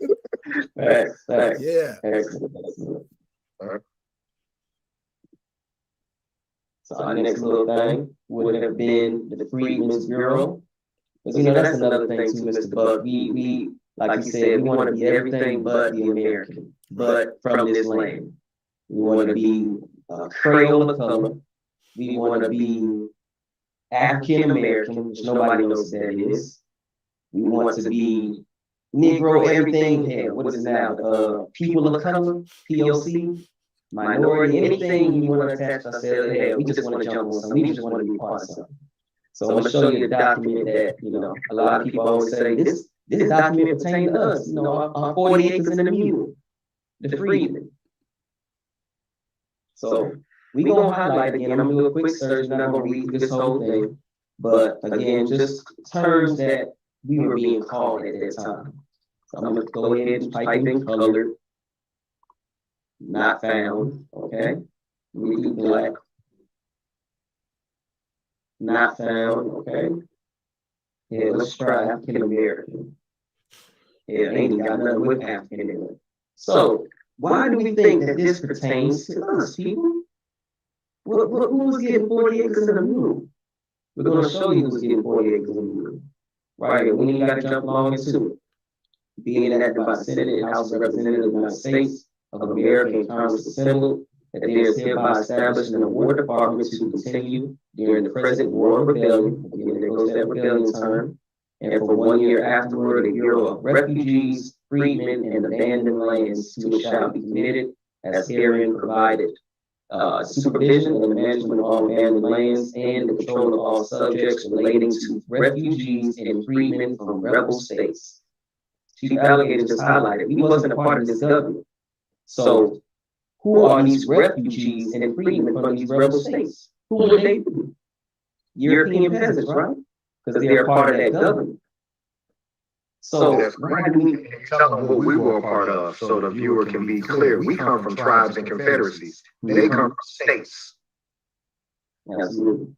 Facts. Yeah. Excellent. So our next little thing would have been the Freedmen's Bureau. Because, you know, that's another thing too, Mr. Buck. We like you said, we want to be everything but the American, but from this land. We want to be Creole of color. We want to be African American, which nobody knows what that is. We want to be Negro, everything. Hell, what is it now? People of color, POC, minority, anything you want to attach ourselves. Hell, we just want to jump on something. We just want to be part of something. So I'm gonna show you a document that, you know, a lot of people always say this document pertains to us. You know, our 40 acres and a mule, the freedmen. So we gonna highlight again. I'm gonna do a quick search. I'm not gonna read this whole thing, but again, just terms that we were being called at that time. So I'm gonna go ahead and type in colored, not found. Okay, we do black, not found. Okay, yeah, let's try African American. Yeah, ain't even got nothing with African in it. So why do we think that this pertains to us, people? Who was getting 40 acres and a mule? We're gonna show you who's getting 40 acres and a mule. Right, we ain't gotta jump along into it. Being enacted by the Senate and House of Representatives of the United States of America and Congress assembled, that there is hereby established an War Department to continue during the present War of Rebellion, again, there goes that rebellion term, and for 1 year afterward, the Bureau of Refugees, Freedmen, and Abandoned Lands, to which shall be committed as herein provided. Supervision and the management of all abandoned lands and the control of all subjects relating to refugees and freedmen from rebel states. Chief Alligator just highlighted, we wasn't a part of this government. So who are these refugees and freedmen from these rebel states? Who would they be? European peasants, right? Because they're a part of that government. So why do we tell them what we were a part of, so the viewer can be clear? We come from tribes and confederacies. They come from states. Absolutely.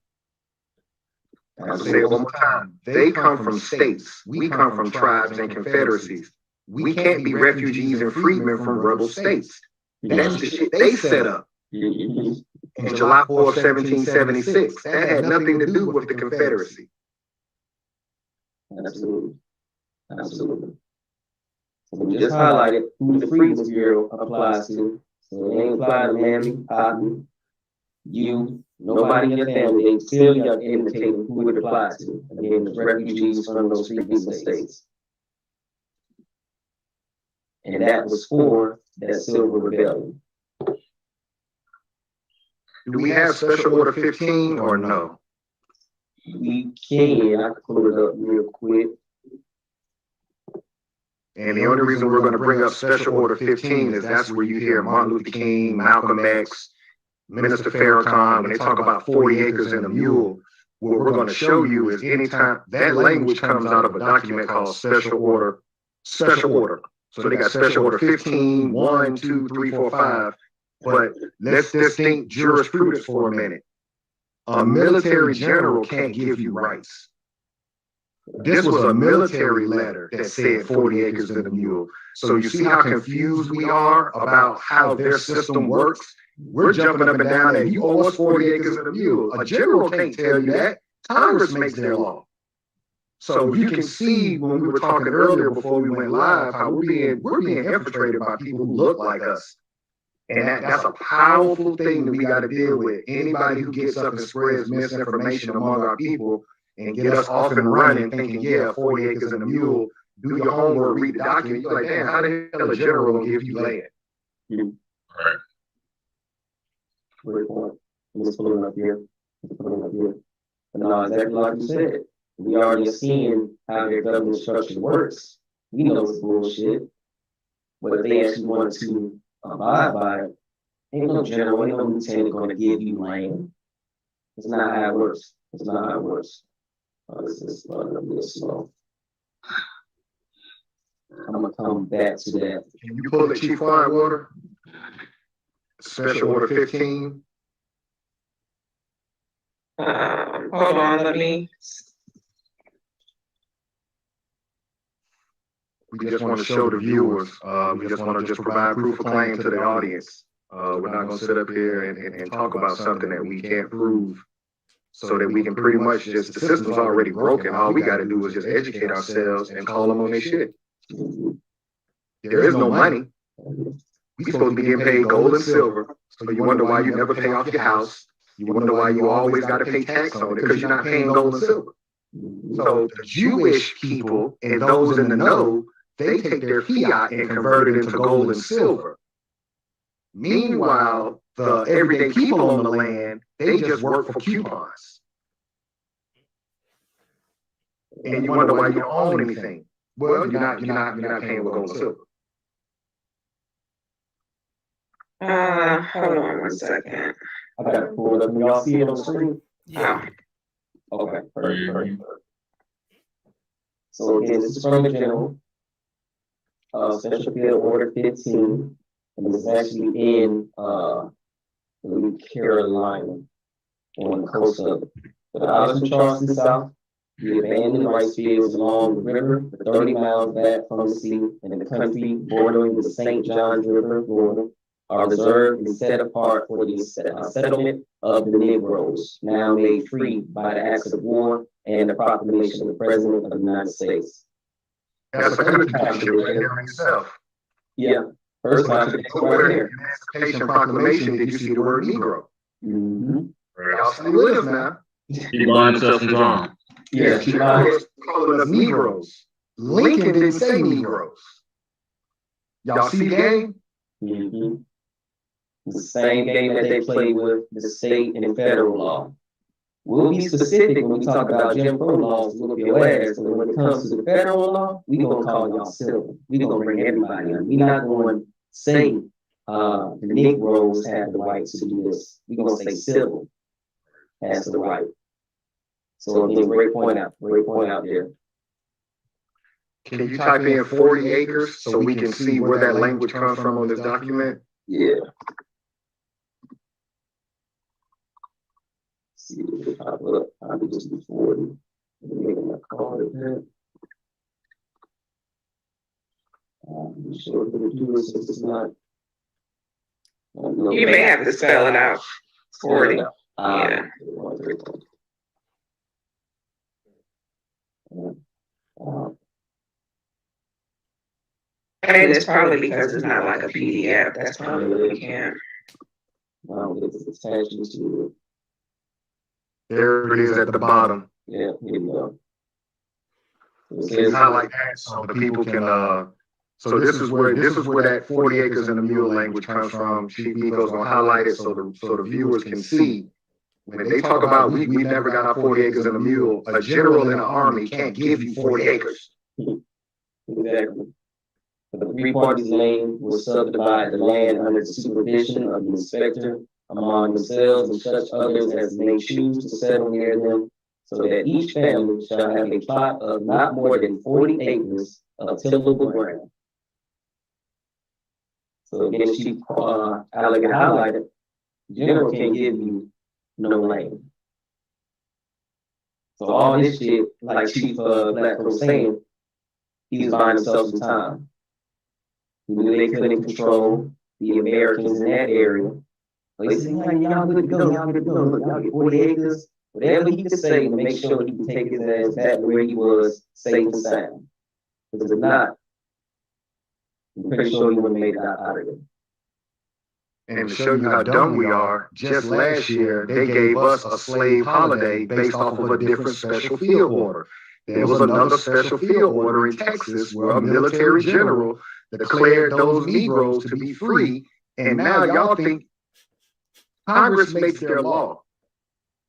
I'll say it one more time. They come from states. We come from tribes and confederacies. We can't be refugees and freedmen from rebel states. That's the shit they set up in July 4th, 1776. That had nothing to do with the Confederacy. Absolutely. Absolutely. So we just highlighted who the Freedmen's Bureau applies to. So it ain't apply to Mammy, Cotton, you, nobody in your family. They still got indicating who it applies to. Again, it's refugees from those freedmen states. And that was for that Silver Rebellion. Do we have Special Order 15 or no? We can. I can pull it up real quick. And the only reason we're going to bring up Special Order 15 is that's where you hear Martin Luther King, Malcolm X, Minister Farrakhan, when they talk about 40 acres and a mule. What we're going to show you is anytime that language comes out of a document called Special Order. So they got Special Order 15, 1, 2, 3, 4, 5. But let's just think jurisprudence for a minute. A military general can't give you rights. This was a military letter that said 40 acres and a mule. So you see how confused we are about how their system works? We're jumping up and down and you owe us 40 acres and a mule. A general can't tell you that. Congress makes their law. So you can see when we were talking earlier before we went live, how we're being infiltrated by people who look like us. And that's a powerful thing that we got to deal with. Anybody who gets up and spreads misinformation among our people and get us off and running thinking, yeah, 40 acres and a mule, do your homework, read the document. You're like, damn, how the hell a general gonna give you land? Right. Great point. Let's put it up here. But no, exactly like you said. We already are seeing how their government structure works. We know it's bullshit. But if they actually wanted to abide by it, ain't no general, ain't no lieutenant going to give you land. It's not how it works. It's not how it works. This is a little slow. I'm going to come back to that. Can you pull the Chief Firewater? Special Order 15. Hold on, let me. We just want to show the viewers. We just want to provide proof of claim to the audience. We're not going to sit up here and talk about something that we can't prove, so that we can pretty much just, the system's already broken. All we got to do is just educate ourselves and call them on their shit. There is no money. We supposed to be getting paid gold and silver. So you wonder why you never pay off your house. You wonder why you always got to pay tax on it, because you're not paying gold and silver. So the Jewish people and those in the know, they take their fiat and convert it into gold and silver. Meanwhile, the everyday people on the land, they just work for coupons. And you wonder why you don't own anything. Well, you're not paying with gold and silver. Hold on 1 second. I got to pull it up. Can y'all see it on the screen? Yeah. Okay, perfect. So again, this is from the general. Special Field Order 15. And it's actually in Carolina, on the coast of the islands of Charleston South. The abandoned rice fields along the river, 30 miles back from the sea, and the country bordering the St. Johns River, Florida, are reserved and set apart for the settlement of the Negroes, now made free by the acts of war and the proclamation of the President of the United States. That's a contradiction right there in itself. Yeah. First contradiction right here. Emancipation Proclamation, did you see the word Negro? Mm-hmm. Y'all stay with us now. Keep buying stuff from John. Yeah, Keep calling us Negroes. Lincoln didn't say Negroes. Y'all see the game? Mm-hmm. The same game that they play with the state and federal law. We'll be specific when we talk about Jim Crow laws, whoop your ass. And when it comes to the federal law, we're going to call y'all civil. We're going to bring everybody in. We're not going to say the Negroes have the right to do this. We're going to say civil has the right. So again, great point out there. Can you type in 40 acres so we can see where that language comes from on this document? Yeah. See if it pop up. I'll just be 40. Making my call it that. I'm sure if it'll do it since it's not. You may have to spell it out. 40. Yeah. And it's probably because it's not like a PDF. That's probably what we can't. It's attached to it. There it is at the bottom. Yeah, here you go. It's not like that, so the people can. So this is where that 40 acres and a mule language comes from. Chief Nico's gonna highlight it so the viewers can see. When they talk about we never got our 40 acres and a mule, a general in the army can't give you 40 acres. Exactly. The 3 parties lane will subdivide the land under the supervision of the inspector among themselves and such others as may choose to settle near them, so that each family shall have a plot of not more than 40 acres of tillable ground. So again, Chief Alligator highlighted, general can't give you no land. So all this shit, like Chief Black was saying, he was buying himself some time. He knew they couldn't control the Americans in that area. So he said, like, y'all good to go, y'all good to go. Look, y'all get 40 acres, whatever he could say to make sure he could take his ass back where he was safe and sound. Because if not, I'm pretty sure he would have made it out of it. And to show you how dumb we are, just last year, they gave us a slave holiday based off of a different special field order. There was another special field order in Texas where a military general declared those Negroes to be free. And now y'all think Congress makes their law.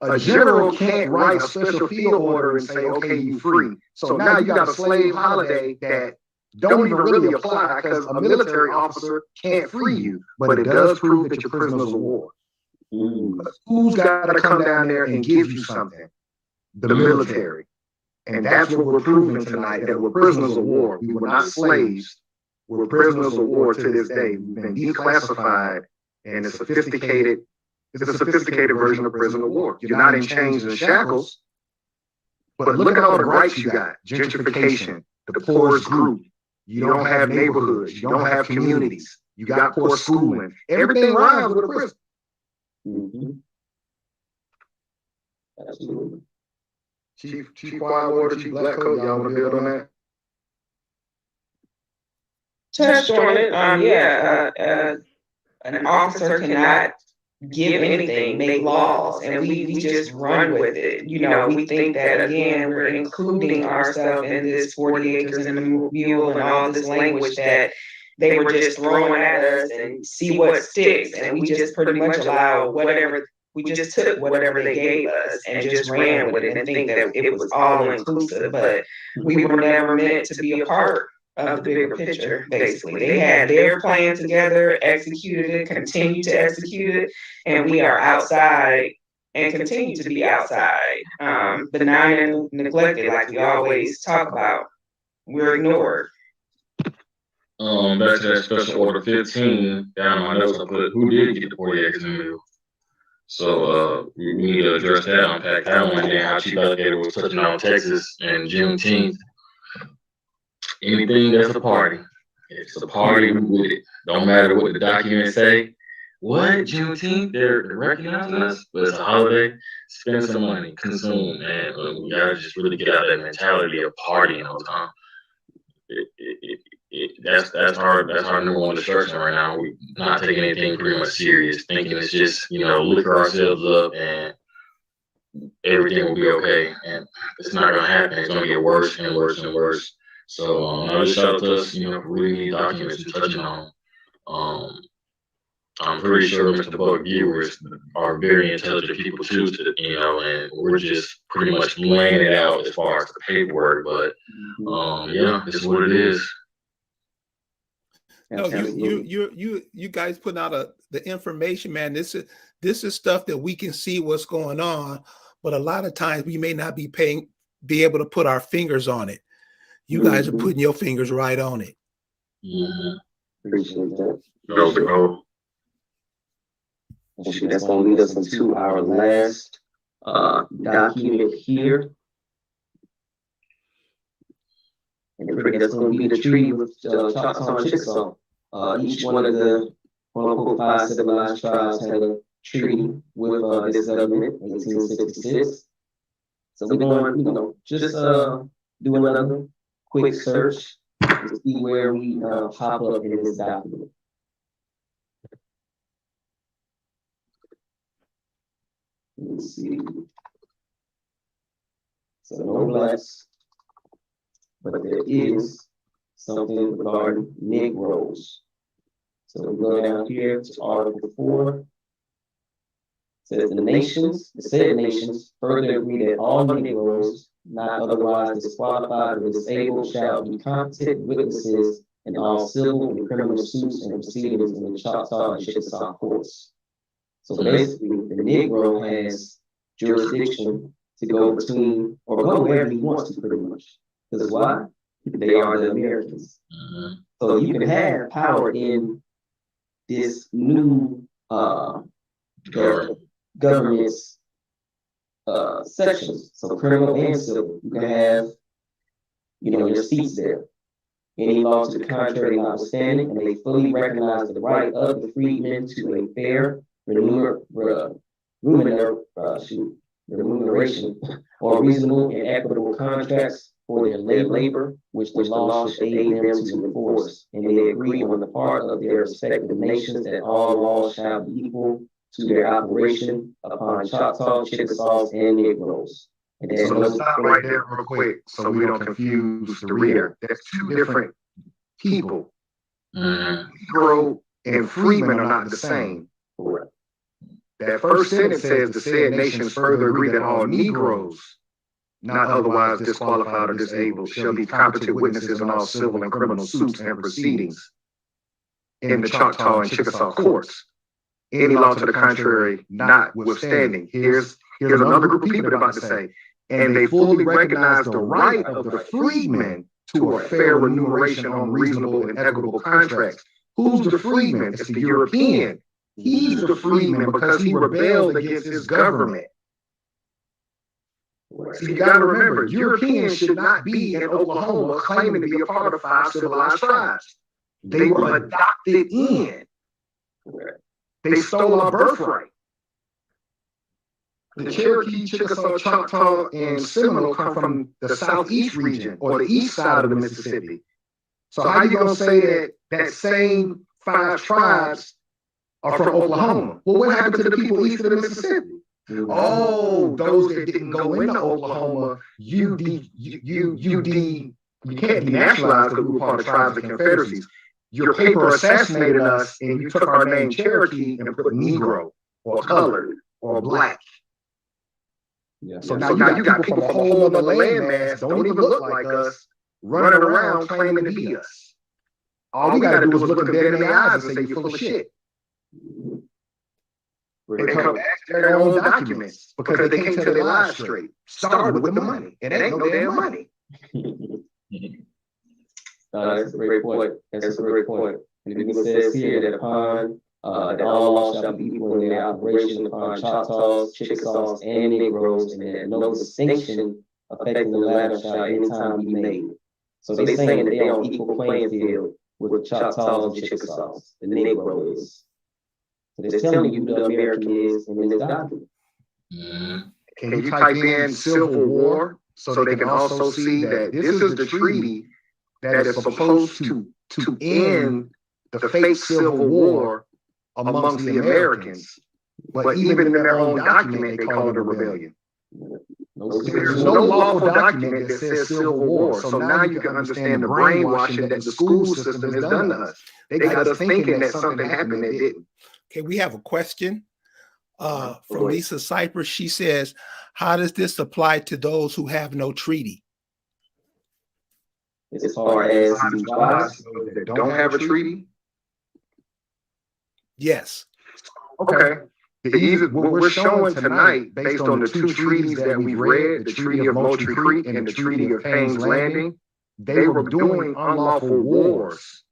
A general can't write a special field order and say, okay, you free. So now you got a slave holiday that don't even really apply because a military officer can't free you, but it does prove that you're prisoners of war. Who's got to come down there and give you something? The military. And that's what we're proving tonight, that we're prisoners of war. We were not slaves. We're prisoners of war to this day. We've been declassified, and it's a sophisticated version of prisoner of war. You're not in chains and shackles, but look at all the rights you got. Gentrification, the poorest group. You don't have neighborhoods. You don't have communities. You got poor schooling. Everything rhymes with a prison. Mm-hmm. Absolutely. Chief Whitewater, Chief Blackcoat, y'all want to build on that? Touched on it. An officer cannot give anything, make laws, and we just run with it. You know, we think that again, we're including ourselves in this 40 acres and a mule and all this language that they were just throwing at us and see what sticks. And we just pretty much allow whatever, we just took whatever they gave us and just ran with it and think that it was all inclusive. But we were never meant to be a part of the bigger picture, basically. They had their plan together, executed it, continued to execute it, and we are outside and continue to be outside. Benign and neglected, like we always talk about. We're ignored. Back to that special order 15, down in my notes I put, who did get the 40 acres and mule? So we need to address that, unpack that one, and then how Chief Alligator was touching on Texas and Juneteenth. Anything that's a party, it's a party with it. Don't matter what the documents say. What, Juneteenth? They're recognizing us, but it's a holiday. Spend some money, consume, and we gotta just really get out of that mentality of partying all the time. That's our number one distraction right now. We're not taking anything pretty much serious, thinking it's just, liquor ourselves up and everything will be okay. And it's not gonna happen. It's gonna get worse and worse and worse. So I just shout out to us, reading these documents and touching on. I'm pretty sure Mr. Buck viewers are very intelligent people too, and we're just pretty much laying it out as far as the paperwork. But this is what it is. No, you guys putting out the information, man. This is stuff that we can see what's going on, but a lot of times we may not be able to put our fingers on it. You guys are putting your fingers right on it. Appreciate that. Go. That's going to lead us into our last documented here. And that's going to be the treaty with Choctaw and Chickasaw. Each one of the quote-unquote 5 civilized tribes had a treaty with this government, 1866. So we're going, just do another quick search to see where we pop up in this document. Let's see. So no blacks, but there is something regarding Negroes. So we go down here to Article 4. It says the said nations further agree that all Negroes not otherwise disqualified or disabled shall be competent witnesses in all civil and criminal suits and proceedings in the Choctaw and Chickasaw courts. So basically, the Negro has jurisdiction to go between or go wherever he wants to, pretty much. Because why? They are the Americans. So you can have power in this new government's sections. So criminal and civil. You can have, your seats there. Any law to the contrary notwithstanding, and they fully recognize the right of the freedmen to a fair remuneration or reasonable and equitable contracts for their labor, which the law should aid them to enforce. And they agree on the part of their respective nations that all laws shall be equal to their operation upon Choctaw, Chickasaws, and Negroes. And so let's stop right there real quick so we don't confuse the reader. There's two different people. Negro and freeman are not the same. Correct. That first sentence says the said nations further agree that all Negroes, not otherwise disqualified or disabled, shall be competent witnesses in all civil and criminal suits and proceedings in the Choctaw and Chickasaw courts. Any law to the contrary notwithstanding. Here's another group of people about to say, and they fully recognize the right of the freedmen to a fair remuneration on reasonable and equitable contracts. Who's the freedman? It's the European. He's the freedman because he rebelled against his government. So you got to remember, Europeans should not be in Oklahoma claiming to be a part of 5 civilized tribes. They were adopted in. They stole our birthright. The Cherokee, Chickasaw, Choctaw, and Seminole come from the southeast region or the east side of the Mississippi. So how you gonna say that same 5 tribes are from Oklahoma? Well, what happened to the people east of the Mississippi? Oh, those that didn't go into Oklahoma, you can't denationalize because we were part of tribes and confederacies. Your paper assassinated us and you took our name Cherokee and put Negro or colored or black. Yeah. So now you got people from a whole other landmass, don't even look like us, running around claiming to be us. All we got to do is look them dead in the eyes and say, you're full of shit. They come back to their own documents because they can't tell their lies straight. Started with the money. It ain't no damn money. That's a great point. That's a great point. And it says here that upon that all laws shall be equal in their operation upon Choctaws, Chickasaws, and Negroes, and that no distinction affecting the latter shall any time be made. So they're saying that they're on equal playing field with Choctaws and Chickasaws. The Negro is. So they're telling you who the American is in this document. Can you type in Civil War so they can also see that this is the treaty that is supposed to end the fake Civil War amongst the Americans, but even in their own document, they call it a rebellion. There's no lawful document that says Civil War. So now you can understand the brainwashing that the school system has done to us. They got us thinking that something happened that didn't. Okay, we have a question from Lisa Cypress. She says, how does this apply to those who have no treaty? As far as that don't have a treaty? Yes. Okay. What we're showing tonight, based on the 2 treaties that we've read, the Treaty of Moultrie Creek and the Treaty of Payne's Landing, they were doing unlawful wars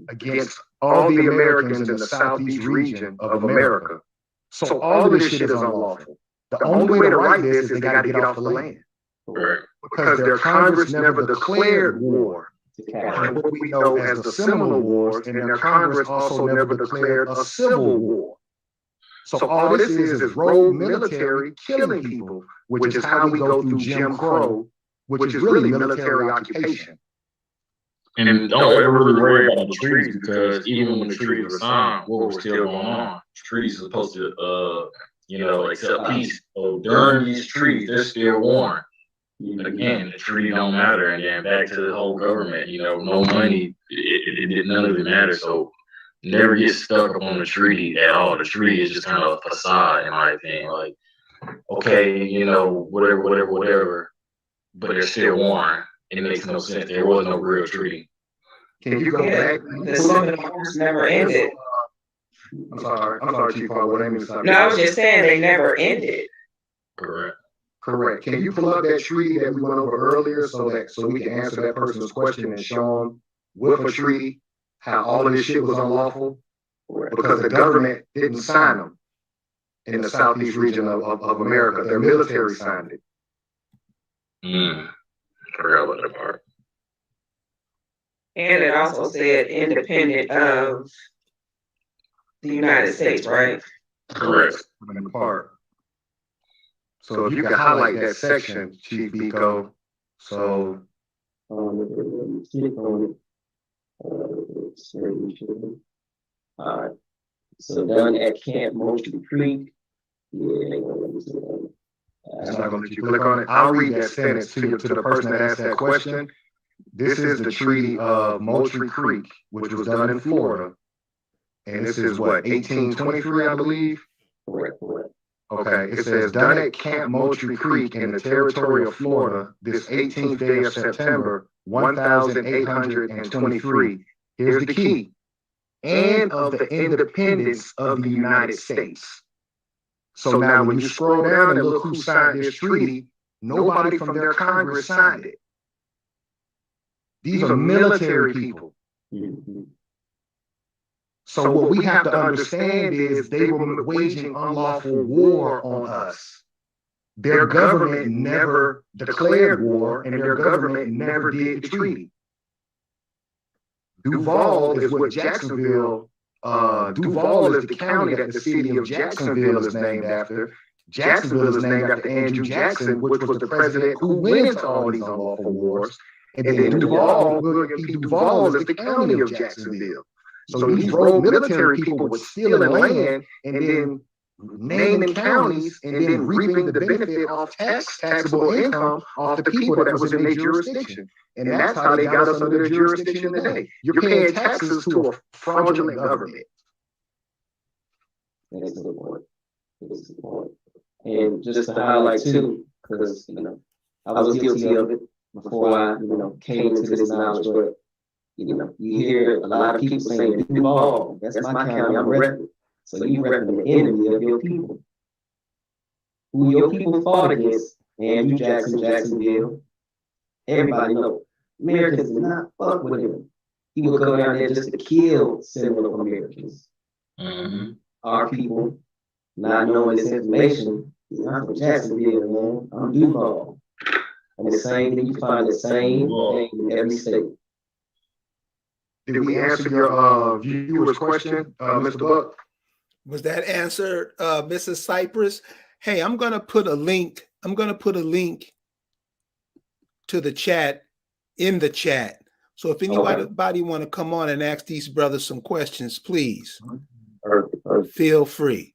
against all the Americans in the southeast region of America. So all of this shit is unlawful. The only way to write this is they got to get off the land. Correct. Because their Congress never declared war. And what we know as the Seminole Wars, and their Congress also never declared a civil war. So all this is rogue military killing people, which is how we go through Jim Crow, which is really military occupation. And don't ever really worry about the treaties, because even when the treaties were signed, what was still going on? Treaties are supposed to, accept peace. So during these treaties, they're still warring. Again, the treaty don't matter. And then back to the whole government, no money, none of it matters. So never get stuck up on the treaty at all. The treaty is just kind of a facade, in my opinion. Like, okay, whatever, but they're still warring. It makes no sense. There was no real treaty. Can you go back? The Seminole Wars never ended. I'm sorry, Chief. What I mean, No, I was just saying they never ended. Correct. Can you pull up that treaty that we went over earlier so we can answer that person's question and show them with a treaty how all of this shit was unlawful? Because the government didn't sign them in the southeast region of America. Their military signed it. Forgot about that part. And it also said independent of the United States, right? Correct. Part. So if you can highlight that section, Chief Biko, so alright. So done at Camp Moultrie Creek. it's not going to let you click on it. I'll read that sentence to the person that asked that question. This is the Treaty of Moultrie Creek, which was done in Florida. And this is what, 1823, I believe? Correct. Okay, it says, done at Camp Moultrie Creek in the territory of Florida, this 18th day of September, 1823. Here's the key. And of the independence of the United States. So now when you scroll down and look who signed this treaty, nobody from their Congress signed it. These are military people. So what we have to understand is they were waging unlawful war on us. Their government never declared war, and their government never did the treaty. Duval is what Jacksonville, Duval is the county that the city of Jacksonville is named after. Jacksonville is named after Andrew Jackson, which was the president who went into all these unlawful wars. And then Duval, William P. Duval, is the county of Jacksonville. So these rogue military people were stealing land and then naming counties and then reaping the benefit of taxable income off the people that was in their jurisdiction. And that's how they got us under their jurisdiction today. You're paying taxes to a fraudulent government. That's a good point. And just to highlight too, because I was guilty of it before I came into this knowledge, but you hear a lot of people saying, Duval, that's my county, I'm repping. So you repping the enemy of your people. Who your people fought against, Andrew Jackson, Jacksonville. Everybody knows. Americans did not fuck with him. He would go down there just to kill Seminole Americans. Our people, not knowing this information, I'm from Jacksonville, man. I'm Duval. And the same thing, you find the same thing in every state. Did we answer your viewer's question, Mr. Buck? Was that answered, Mrs. Cypress? Hey, I'm gonna put a link. I'm gonna put a link to the chat in the chat. So if anybody want to come on and ask these brothers some questions, please feel free.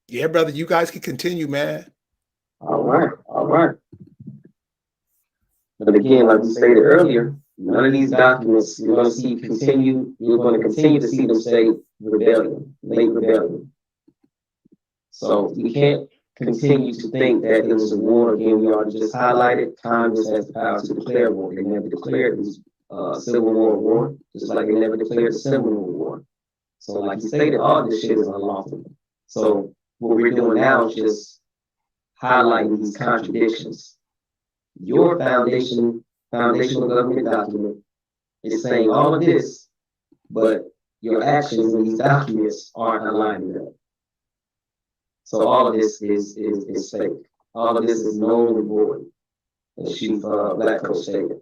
Yeah, brother, you guys can continue, man. All right. But again, like we stated earlier, none of these documents you're going to continue to see them say rebellion, late rebellion. So we can't continue to think that it was a war. Again, we already just highlighted Congress has the power to declare war. They never declared this Civil War, just like they never declared the Seminole War. So like you stated, all this shit is unlawful. So what we're doing now is just highlighting these contradictions. Your foundational government document is saying all of this, but your actions in these documents aren't aligning up. So all of this is fake. All of this is known and void, as Chief Blackpower stated.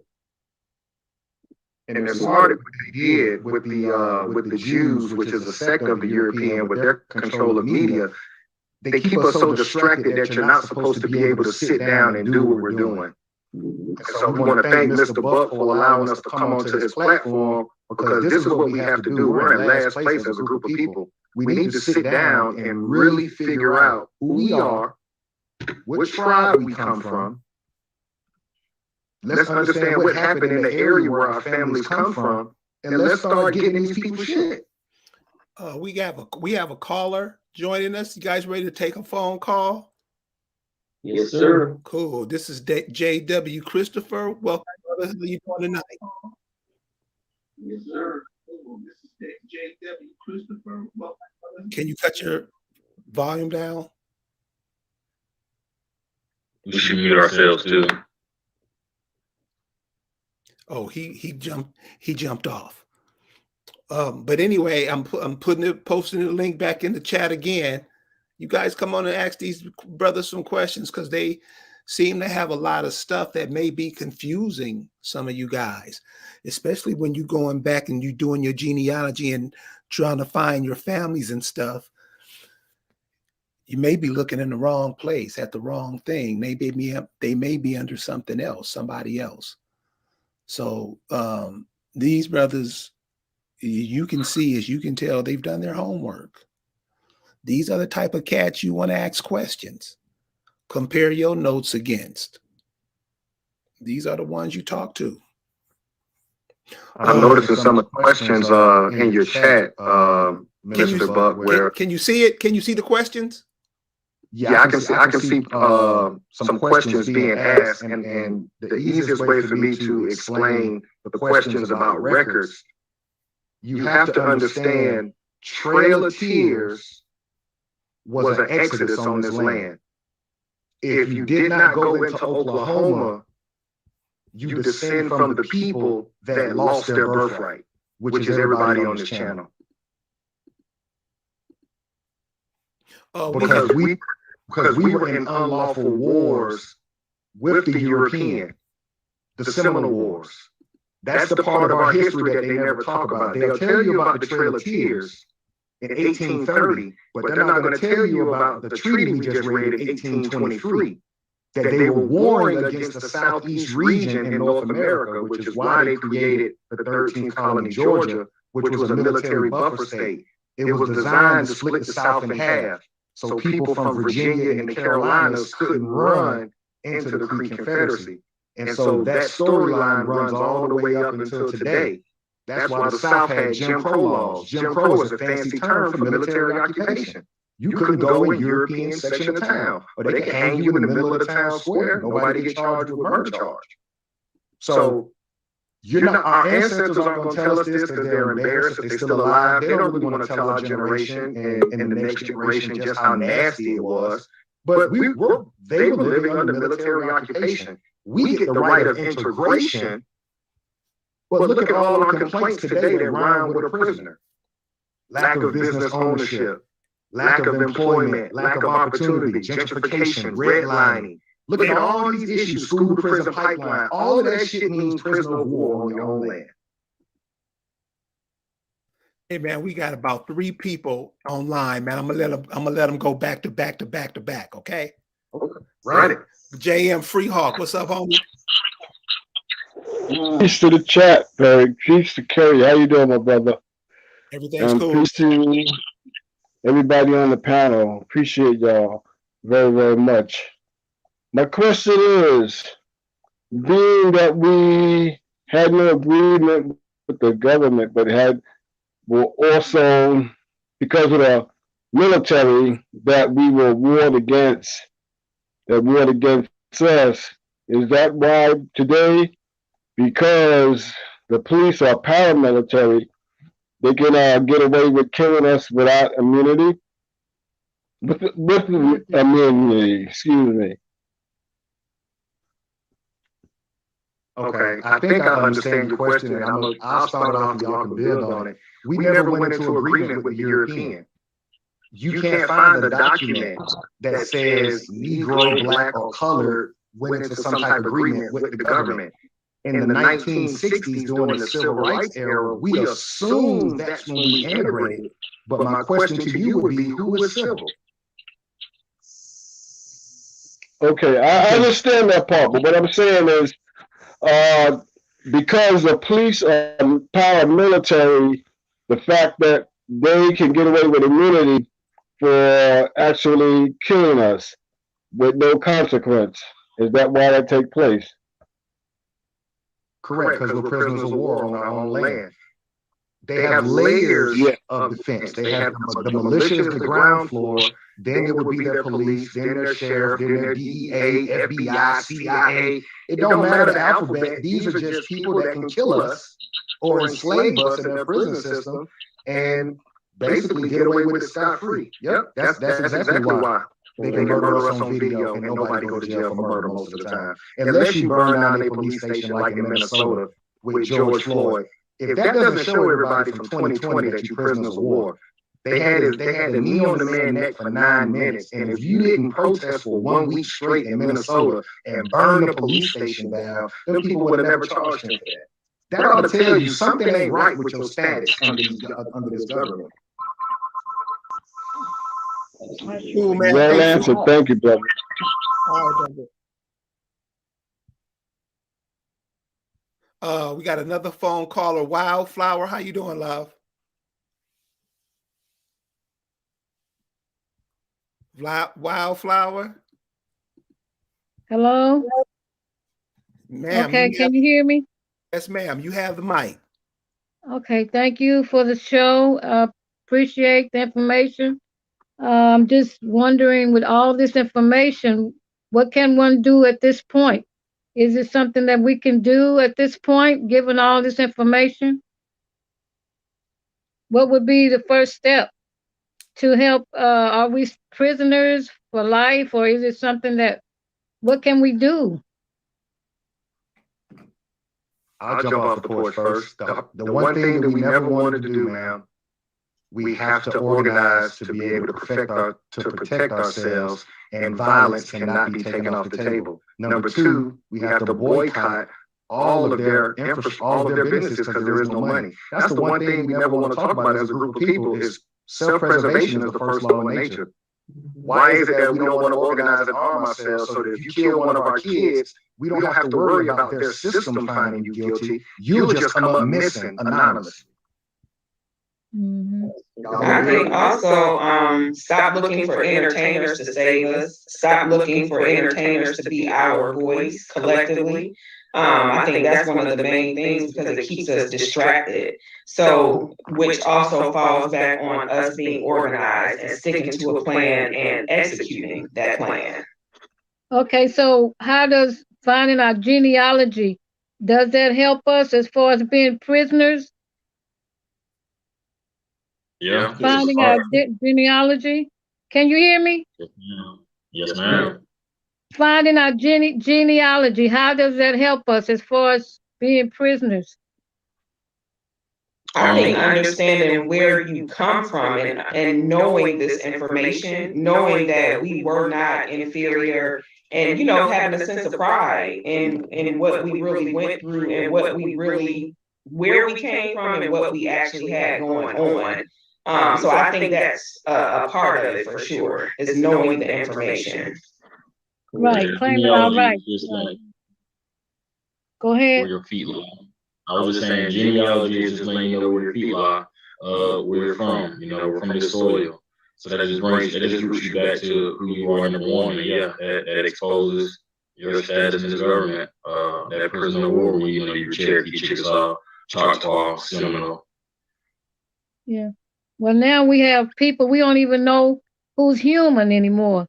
And they're smart at what they did with the Jews, which is a sect of the European, with their control of media. They keep us so distracted that you're not supposed to be able to sit down and do what we're doing. And so we want to thank Mr. Buck for allowing us to come onto his platform, because this is what we have to do. We're in last place as a group of people. We need to sit down and really figure out who we are, what tribe we come from. Let's understand what happened in the area where our families come from, and let's start getting these people shit. We have a caller joining us. You guys ready to take a phone call? Yes, sir. Cool. This is J.W. Christopher. Welcome, brother. How you doing tonight? Yes, sir. This is J.W. Christopher. Welcome, brother. Can you cut your volume down? We should mute ourselves too. Oh, he jumped off. But anyway, I'm posting the link back in the chat again. You guys come on and ask these brothers some questions, because they seem to have a lot of stuff that may be confusing some of you guys, especially when you're going back and you're doing your genealogy and trying to find your families and stuff. You may be looking in the wrong place at the wrong thing. They may be under something else, somebody else. So these brothers, you can see, as you can tell, they've done their homework. These are the type of cats you want to ask questions. Compare your notes against. These are the ones you talk to. I'm noticing some of the questions in your chat, Mr. Buck. Can you see it? Can you see the questions? Yeah, I can see some questions being asked, and the easiest way for me to explain the questions about records, you have to understand Trail of Tears was an exodus on this land. If you did not go into Oklahoma, you descend from the people that lost their birthright, which is everybody on this channel. Because we were in unlawful wars with the European, the Seminole Wars. That's the part of our history that they never talk about. They'll tell you about the Trail of Tears in 1830, but they're not going to tell you about the treaty we just read in 1823, that they were warring against the Southeast region in North America, which is why they created the 13th colony, Georgia, which was a military buffer state. It was designed to split the South in half, so people from Virginia and the Carolinas couldn't run into the Creek Confederacy. And so that storyline runs all the way up until today. That's why the South had Jim Crow laws. Jim Crow is a fancy term for military occupation. You couldn't go in European section of town, or they could hang you in the middle of the town square. Nobody get charged with murder charge. So our ancestors aren't going to tell us this because they're embarrassed if they're still alive. They don't really want to tell our generation and the next generation just how nasty it was. But they were living under military occupation. We get the right of integration, but look at all our complaints today that rhyme with a prisoner. Lack of business ownership, lack of employment, lack of opportunity, gentrification, redlining. Look at all these issues, school to prison pipeline. All of that shit means prisoner of war on your own land. Hey man, we got about 3 people online, man. I'm gonna let them go back to back to back to back. Okay. Right. JM Freehawk, what's up, homie? Peace to the chat, Barry. Peace to Kerry. How you doing, my brother? Everything's cool. Peace to everybody on the panel. Appreciate y'all very, very much. My question is, being that we had no agreement with the government, but were also, because of the military that we were warred against us, is that why today, because the police are paramilitary, they can get away with killing us without immunity? With immunity, excuse me. Okay, I think I understand your question, and I'll start it off and y'all can build on it. We never went into agreement with the European. You can't find a document that says Negro, Black, or colored went into some type of agreement with the government. In the 1960s, during the Civil Rights era, we assumed that's when we integrated. But my question to you would be, who is civil? Okay, I understand that part, but what I'm saying is, because the police are paramilitary, the fact that they can get away with immunity for actually killing us with no consequence, is that why that take place? Correct, because we're prisoners of war on our own land. They have layers of defense. They have the militia is the ground floor, then it would be their police, then their sheriff, then their DEA, FBI, CIA. It don't matter the alphabet. These are just people that can kill us or enslave us in their prison system and basically get away with it scot-free. Yep, that's exactly why they can murder us on video and nobody go to jail for murder most of the time. Unless you burn down a police station like in Minnesota with George Floyd. If that doesn't show everybody from 2020 that you prisoners of war, they had to knee on the man's neck for 9 minutes. And if you didn't protest for 1 week straight in Minnesota and burn the police station down, them people would have never charged him for that. That ought to tell you something ain't right with your status under this government. Cool, man. Well answered. Thank you, brother. All right, brother. We got another phone caller, Wildflower. How you doing, love? Wildflower? Hello? Ma'am. Okay, can you hear me? Yes, ma'am. You have the mic. Okay, thank you for the show. Appreciate the information. I'm just wondering, with all this information, what can one do at this point? Is it something that we can do at this point, given all this information? What would be the first step to help? Are we prisoners for life, or is it something that, what can we do? I'll jump off the porch first. The one thing that we never wanted to do, ma'am, we have to organize to be able to protect ourselves, and violence cannot be taken off the table. Number two, we have to boycott all of their businesses because there is no money. That's the one thing we never want to talk about as a group of people is self-preservation is the first law of nature. Why is it that we don't want to organize and arm ourselves so that if you kill one of our kids, we don't have to worry about their system finding you guilty. You'll just come up missing anonymously. Mm-hmm. I think also stop looking for entertainers to save us. Stop looking for entertainers to be our voice collectively. I think that's one of the main things because it keeps us distracted. So, which also falls back on us being organized and sticking to a plan and executing that plan. Okay, so how does finding our genealogy, does that help us as far as being prisoners? Yeah. Finding our genealogy? Can you hear me? Yes, ma'am. Finding our genealogy, how does that help us as far as being prisoners? I think understanding where you come from and knowing this information, knowing that we were not inferior, and having a sense of pride in what we really went through and what we really, where we came from and what we actually had going on. So I think that's a part of it for sure, is knowing the information. Right, claiming our rights. Go ahead. Where your feet lie. I was just saying genealogy is just letting you know where your feet lie, where you're from, we're from this soil. So that just roots you back to who you are, number one. And yeah, that exposes your status in this government. That prisoner of war, when you're Cherokee, Choctaw, Choctaw, Seminole. Yeah. Well, now we have people, we don't even know who's human anymore.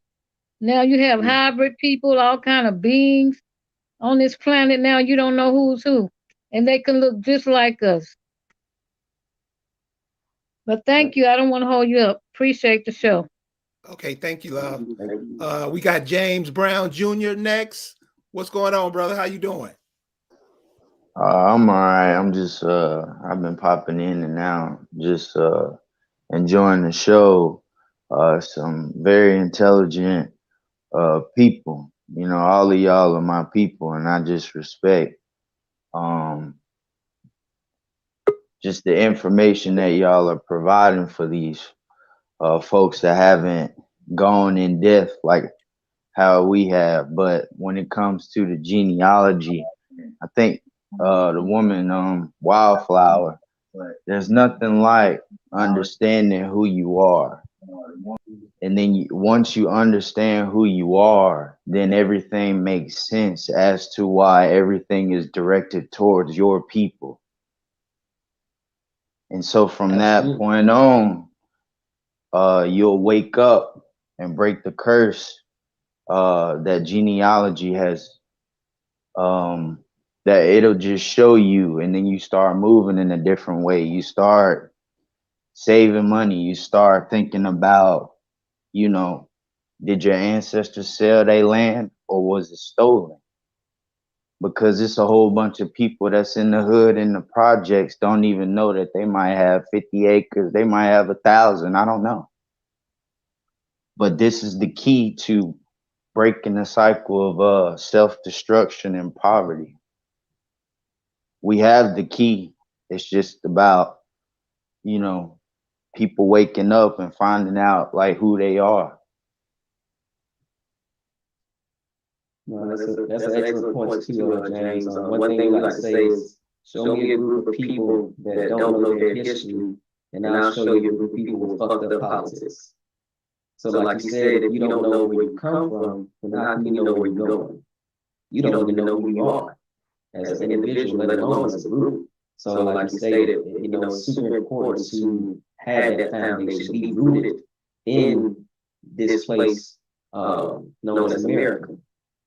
Now you have hybrid people, all kind of beings on this planet. Now you don't know who's who, and they can look just like us. But thank you. I don't want to hold you up. Appreciate the show. Okay, thank you, love. We got James Brown Jr. next. What's going on, brother? How you doing? I'm all right. I'm just I've been popping in and out, just enjoying the show. Some very intelligent people. You know, all of y'all are my people, and I just respect um just the information that y'all are providing for these folks that haven't gone in depth like how we have. But when it comes to the genealogy, I think the woman Wildflower, there's nothing like understanding who you are. And then once you understand who you are, then everything makes sense as to why everything is directed towards your people. And so from that point on, you'll wake up and break the curse that genealogy has, that it'll just show you, and then you start moving in a different way. You start saving money. You start thinking about, you know, did your ancestors sell their land or was it stolen? Because it's a whole bunch of people that's in the hood and the projects don't even know that they might have 50 acres. They might have 1,000. I don't know. But this is the key to breaking the cycle of self-destruction and poverty. We have the key. It's just about, you know, people waking up and finding out like who they are. No, that's an excellent point too, James. One thing we like to say is, show me a group of people that don't know their history, and I'll show you a group of people with fucked up politics. So like you said, if you don't know where you come from, then how can you know where you're going? You don't even know who you are as an individual, let alone as a group. So like you stated, you know, it's super important to have that foundation, be rooted in this place known as America.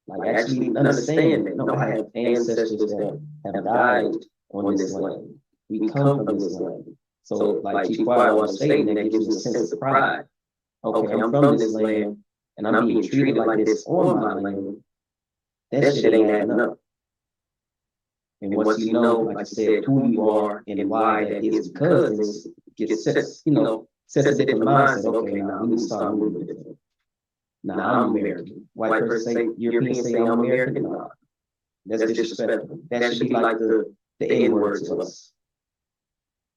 Like actually understand that, no, I have ancestors that have died on this land. We come from this land. So like Chief Quiet was stating, that gives you a sense of pride. Okay, I'm from this land and I'm being treated like this on my land. That shit ain't adding up. And once you know, like I said, who you are and why that is, because it gets sets, you know, sets a different mindset. Okay, now we need to start moving different. Now I'm American. White person say, European say I'm American. Nah, that's disrespectful. That should be like the N-word to us.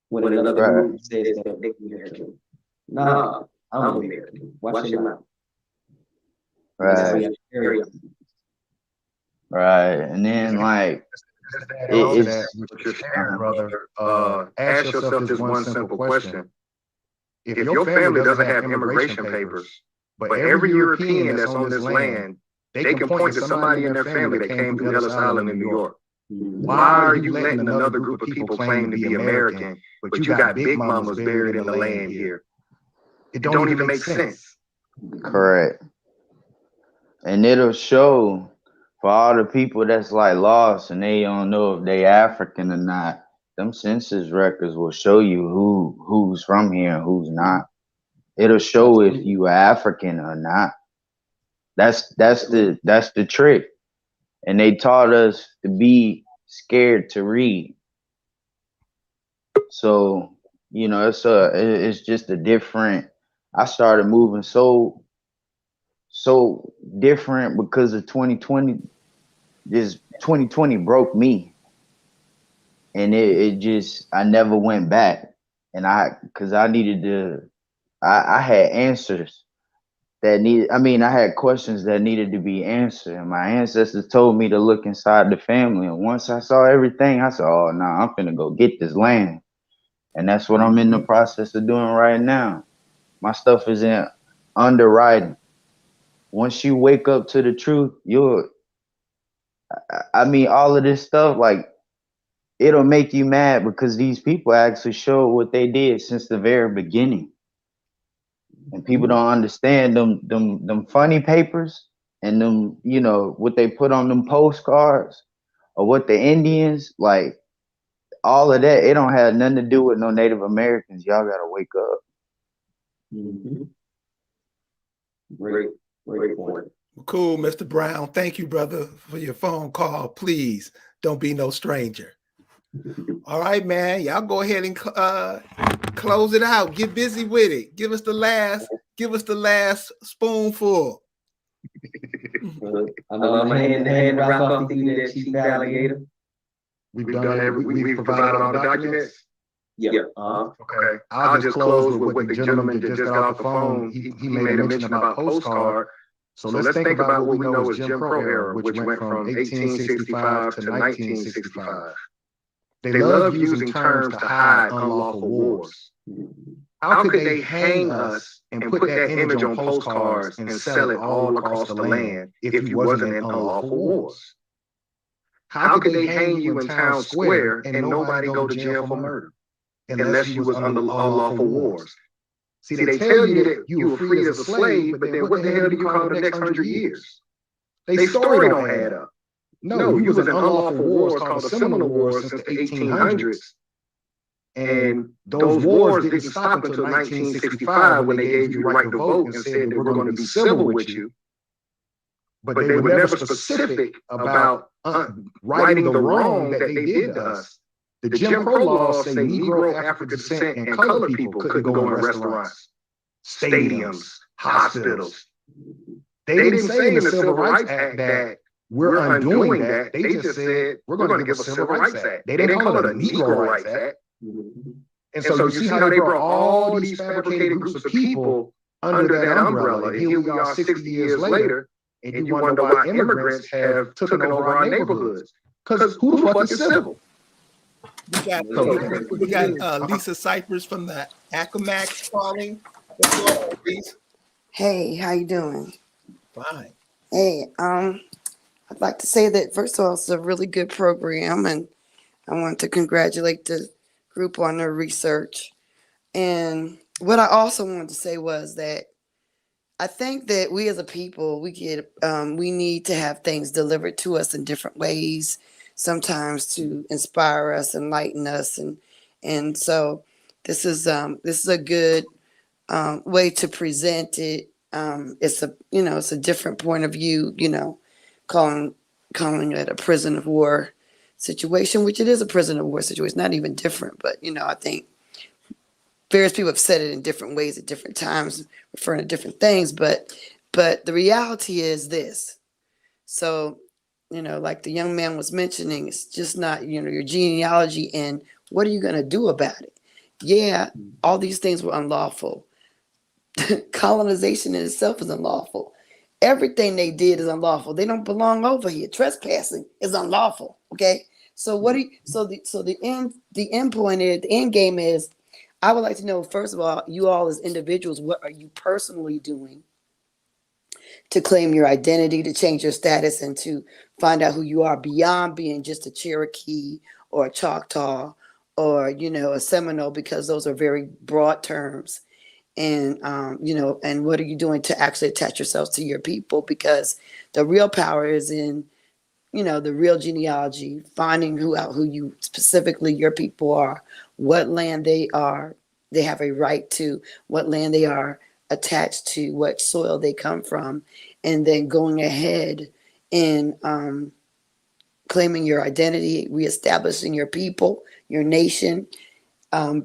When another group says that they're American. Nah, I'm American. Why should I? Right. Right. And then like it's brother, ask yourself this one simple question. If your family doesn't have immigration papers, but every European that's on this land, they can point to somebody in their family that came through Ellis Island in New York. Why are you letting another group of people claim to be American, but you got big mamas buried in the land here? It don't even make sense. correct. And it'll show for all the people that's like lost and they don't know if they African or not. Them census records will show you who's from here and who's not. It'll show if you are African or not. That's the trick. And they taught us to be scared to read. So, you know, it's just a different. I started moving so different because of 2020. This 2020 broke me. And it just, I never went back. And because I needed to, I had answers that needed, I had questions that needed to be answered. And my ancestors told me to look inside the family. And once I saw everything, I said, oh, no, I'm finna go get this land. And that's what I'm in the process of doing right now. My stuff is in underwriting. Once you wake up to the truth, all of this stuff, like, it'll make you mad because these people actually show what they did since the very beginning. And people don't understand them funny papers and them, you know, what they put on them postcards or what the Indians, like, all of that, it don't have nothing to do with no Native Americans. Y'all gotta wake up. Great point. Cool, Mr. Brown. Thank you, brother, for your phone call. Please don't be no stranger. All right, man. Y'all go ahead and close it out. Get busy with it. Give us the last spoonful. I'm gonna hand the rock off to you, that chief alligator. We've provided all the documents. Yeah. Okay. I'll just close with what the gentleman that just got off the phone. He made a mention about postcard. So let's think about what we know as Jim Crow era, which went from 1865 to 1965. They love using terms to hide unlawful wars. How could they hang us and put that image on postcards and sell it all across the land if you wasn't in unlawful wars? How could they hang you in town square and nobody go to jail for murder unless you was under unlawful wars? See, they tell you that you were freed as a slave, but then what the hell do you call the next 100 years? They story don't add up. No, you was in unlawful wars called the Seminole Wars since the 1800s. And those wars didn't stop until 1965 when they gave you the right to vote and said that we're going to be civil with you. But they were never specific about righting the wrong that they did to us. The Jim Crow laws say Negro, African descent, and colored people couldn't go in restaurants, stadiums, hospitals. They didn't say in the Civil Rights Act that we're undoing that. They just said we're going to give a Civil Rights Act. They didn't call it a Negro Rights Act. And so you see how they brought all these fabricated groups of people under that umbrella. And here we are 60 years later, and you wonder why immigrants have taken over our neighborhoods. Because who the fuck is civil? We got Lisa Cypress from the ACOMAC calling. Hey, how you doing? Fine. Hey, I'd like to say that first of all, it's a really good program, and I want to congratulate the group on their research. And what I also wanted to say was that I think that we as a people, we need to have things delivered to us in different ways, sometimes to inspire us, enlighten us, and so this is a good way to present it. It's a different point of view, calling it a prison of war situation, which it is a prison of war situation, not even different, but I think various people have said it in different ways at different times, referring to different things, but the reality is this. So, like the young man was mentioning, it's just not, your genealogy and what are you going to do about it? Yeah, all these things were unlawful. Colonization in itself is unlawful. Everything they did is unlawful. They don't belong over here. Trespassing is unlawful. Okay. So the end point is, the end game is, I would like to know, first of all, you all as individuals, what are you personally doing to claim your identity, to change your status, and to find out who you are beyond being just a Cherokee or a Choctaw or, a Seminole, because those are very broad terms. And, and what are you doing to actually attach yourselves to your people? Because the real power is in, the real genealogy, finding who you specifically, your people are, what land they have a right to, what land they are attached to, what soil they come from, and then going ahead and claiming your identity, reestablishing your people, your nation,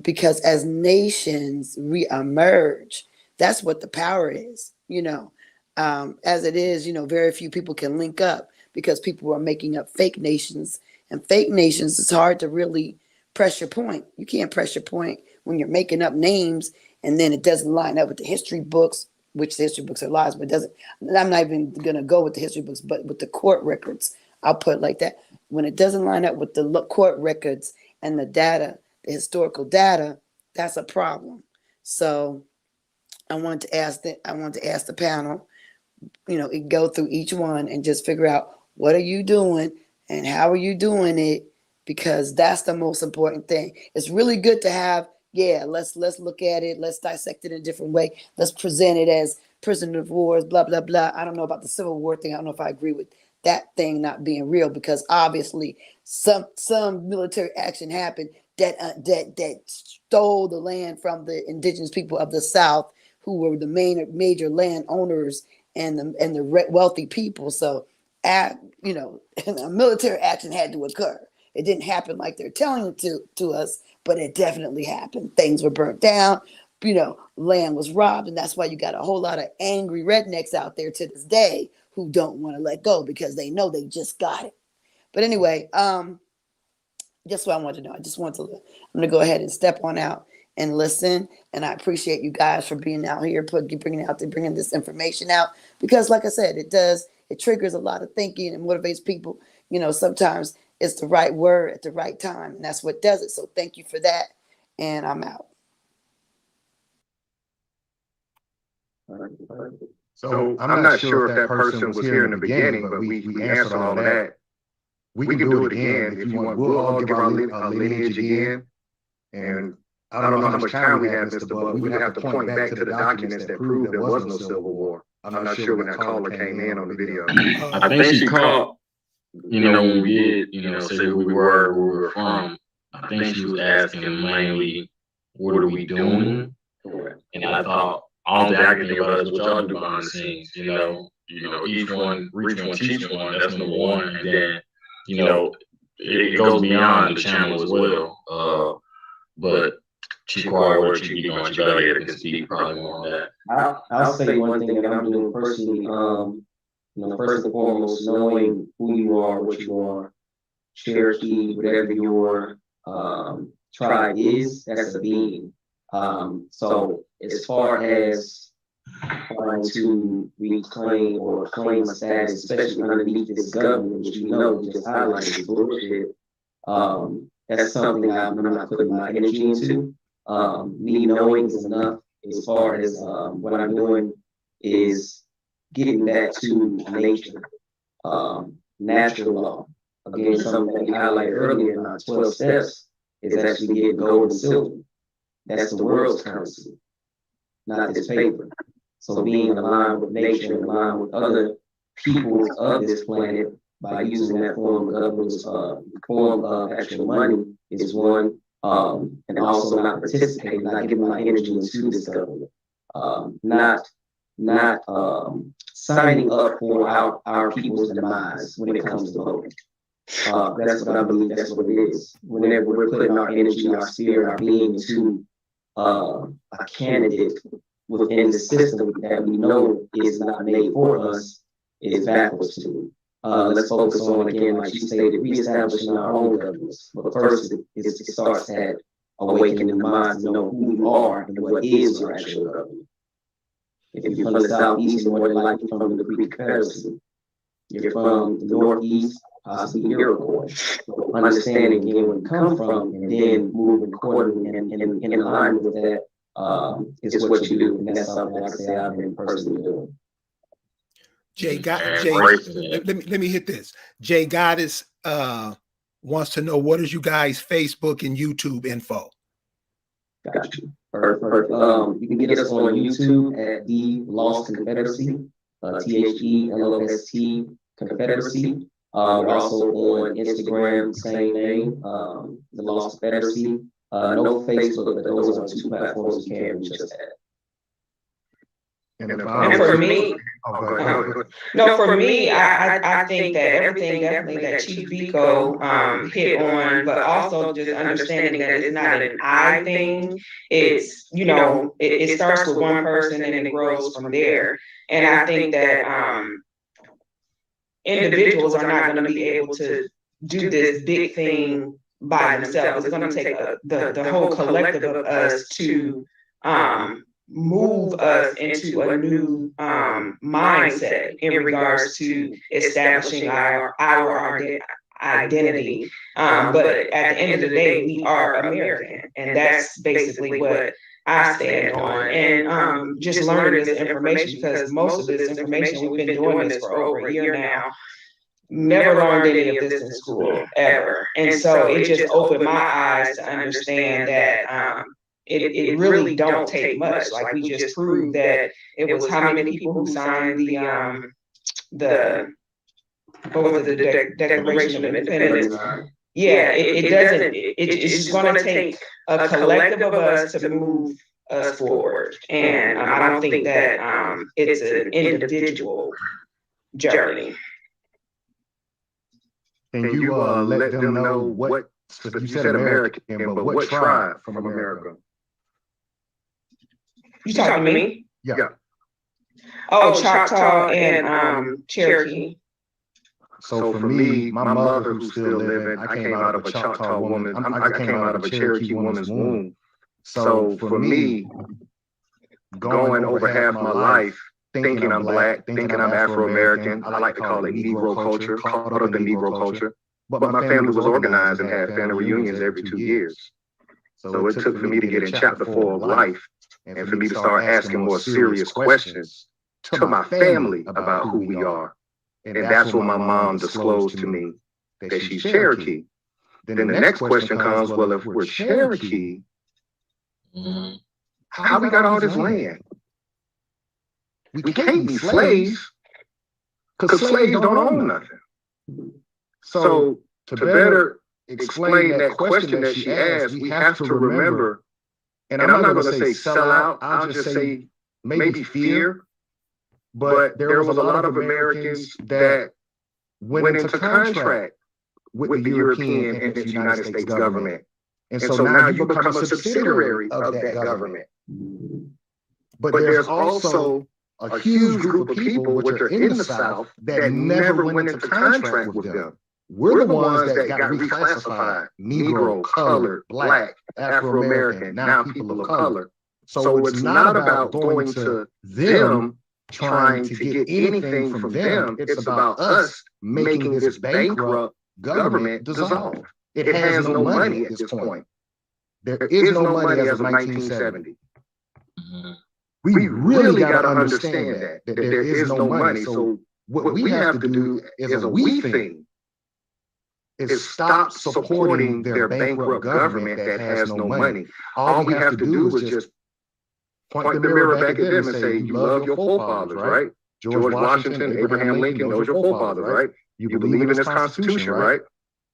because as nations re-emerge, that's what the power is, as it is, very few people can link up because people are making up fake nations, and fake nations, it's hard to really press your point. You can't press your point when you're making up names and then it doesn't line up with the history books, which the history books are lies, but I'm not even going to go with the history books, but with the court records, I'll put it like that. When it doesn't line up with the court records and the data, the historical data, that's a problem. So I wanted to ask the panel, go through each one and just figure out what are you doing and how are you doing it, because that's the most important thing. It's really good to have, let's look at it, let's dissect it in a different way. Let's present it as prisoner of wars, blah, blah, blah. I don't know about the Civil War thing. I don't know if I agree with that thing not being real, because obviously some military action happened that stole the land from the indigenous people of the South, who were the major landowners and the wealthy people. So, a military action had to occur. It didn't happen like they're telling it to us, but it definitely happened. Things were burnt down, land was robbed, and that's why you got a whole lot of angry rednecks out there to this day who don't want to let go because they know they just got it. But anyway, just what I want to know. I'm going to go ahead and step on out and listen. And I appreciate you guys for being out here, bringing this information out, because like I said, it triggers a lot of thinking and motivates people. Sometimes it's the right word at the right time, and that's what does it. So thank you for that. And I'm out. So I'm not sure if that person was here in the beginning, but we answered all of that. We can do it again if you want. We'll all give our lineage again. And I don't know how much time we have, Mr. But we would have to point back to the documents that prove there was no Civil War. I'm not sure when that caller came in on the video. I think she caught, when we did, say who we were from. I think she was asking mainly, what are we doing? And I thought, all I can think about is what y'all do behind the scenes. Each one, reach one, teach one. That's number one. And then, it goes beyond the channel as well. But she's quiet where she be going. She better get can speak probably more on that. I'll say one thing that I'm doing personally. First and foremost, knowing who you are, what you are, Cherokee, whatever your tribe is, that's a being. So as far as trying to reclaim or claim a status, especially underneath this government, which we just highlighted is bullshit, that's something I'm not putting my energy into. Me knowing is enough. As far as what I'm doing is getting back to nature, natural law. Again, something that we highlighted earlier in our 12 steps is actually getting gold and silver. That's the world's currency, not this paper. So being aligned with nature and aligned with other peoples of this planet by using that form of governance, form of actual money is one, and also not participating, not giving my energy into this government, not signing up for our people's demise when it comes to voting. That's what I believe. That's what it is. Whenever we're putting our energy, our spirit, our being into a candidate within the system that we know is not made for us, is backwards to me. Let's focus on, again, like you stated, reestablishing our own governments. But first, it starts at awakening the minds to know who you are and what is your actual government. If you're from the Southeast, you're more than likely from the Confederacy. You're from the Northeast, possibly Iroquois. So understanding again where you come from and then moving accordingly and in alignment with that is what you do. And that's something like I say I've been personally doing. Let me hit this. Jay Goddess wants to know, what is you guys' Facebook and YouTube info? Got you. Perfect. You can get us on YouTube at The Lost Confederacy, THELOST Confederacy. We're also on Instagram, same name, The Lost Confederacy. No Facebook, but those are two platforms you can reach us at. And for me, for me, I think that everything definitely that Chief Biko hit on, but also just understanding that it's not an I thing. It's, it starts with one person and it grows from there. And I think that individuals are not going to be able to do this big thing by themselves. It's going to take the whole collective of us to move us into a new mindset in regards to establishing our identity. But at the end of the day, we are American, and that's basically what I stand on. And just learning this information, because most of this information, we've been doing this for over a year now. Never learned any of this in school ever. And so it just opened my eyes to understand that it really don't take much. Like, we just proved that it was how many people who signed the what was it, the Declaration of Independence. Yeah, it's just going to take a collective of us to move us forward. And I don't think that it's an individual journey. Can you let them know what, you said American, but what tribe from America? You talking to me? Yeah. Oh, Choctaw and Cherokee. So for me, my mother who's still living, I came out of a Choctaw woman. I came out of a Cherokee woman's womb. So for me, going over half my life, thinking I'm black, thinking I'm Afro-American, I like to call it Negro culture, caught up in Negro culture. But my family was organized and had family reunions every 2 years. So it took for me to get in chapter 4 of life and for me to start asking more serious questions to my family about who we are. And that's when my mom disclosed to me that she's Cherokee. Then the next question comes, well, if we're Cherokee, how we got all this land? We can't be slaves, because slaves don't own nothing. So to better explain that question that she asked, we have to remember, and I'm not going to say sell out, I'll just say maybe fear, but there was a lot of Americans that went into contract with the European and the United States government. And so now you become a subsidiary of that government. But there's also a huge group of people which are in the South that never went into contract with them. We're the ones that got reclassified: Negro, colored, black, Afro-American, now people of color. So it's not about going to them, trying to get anything from them. It's about us making this bankrupt government dissolve. It has no money at this point. There is no money as of 1970. We really got to understand that there is no money. So what we have to do is a we thing, is stop supporting their bankrupt government that has no money. All we have to do is just point the mirror back at them and say, you love your forefathers, right? George Washington, Abraham Lincoln, those are your forefathers, right? You believe in this Constitution, right?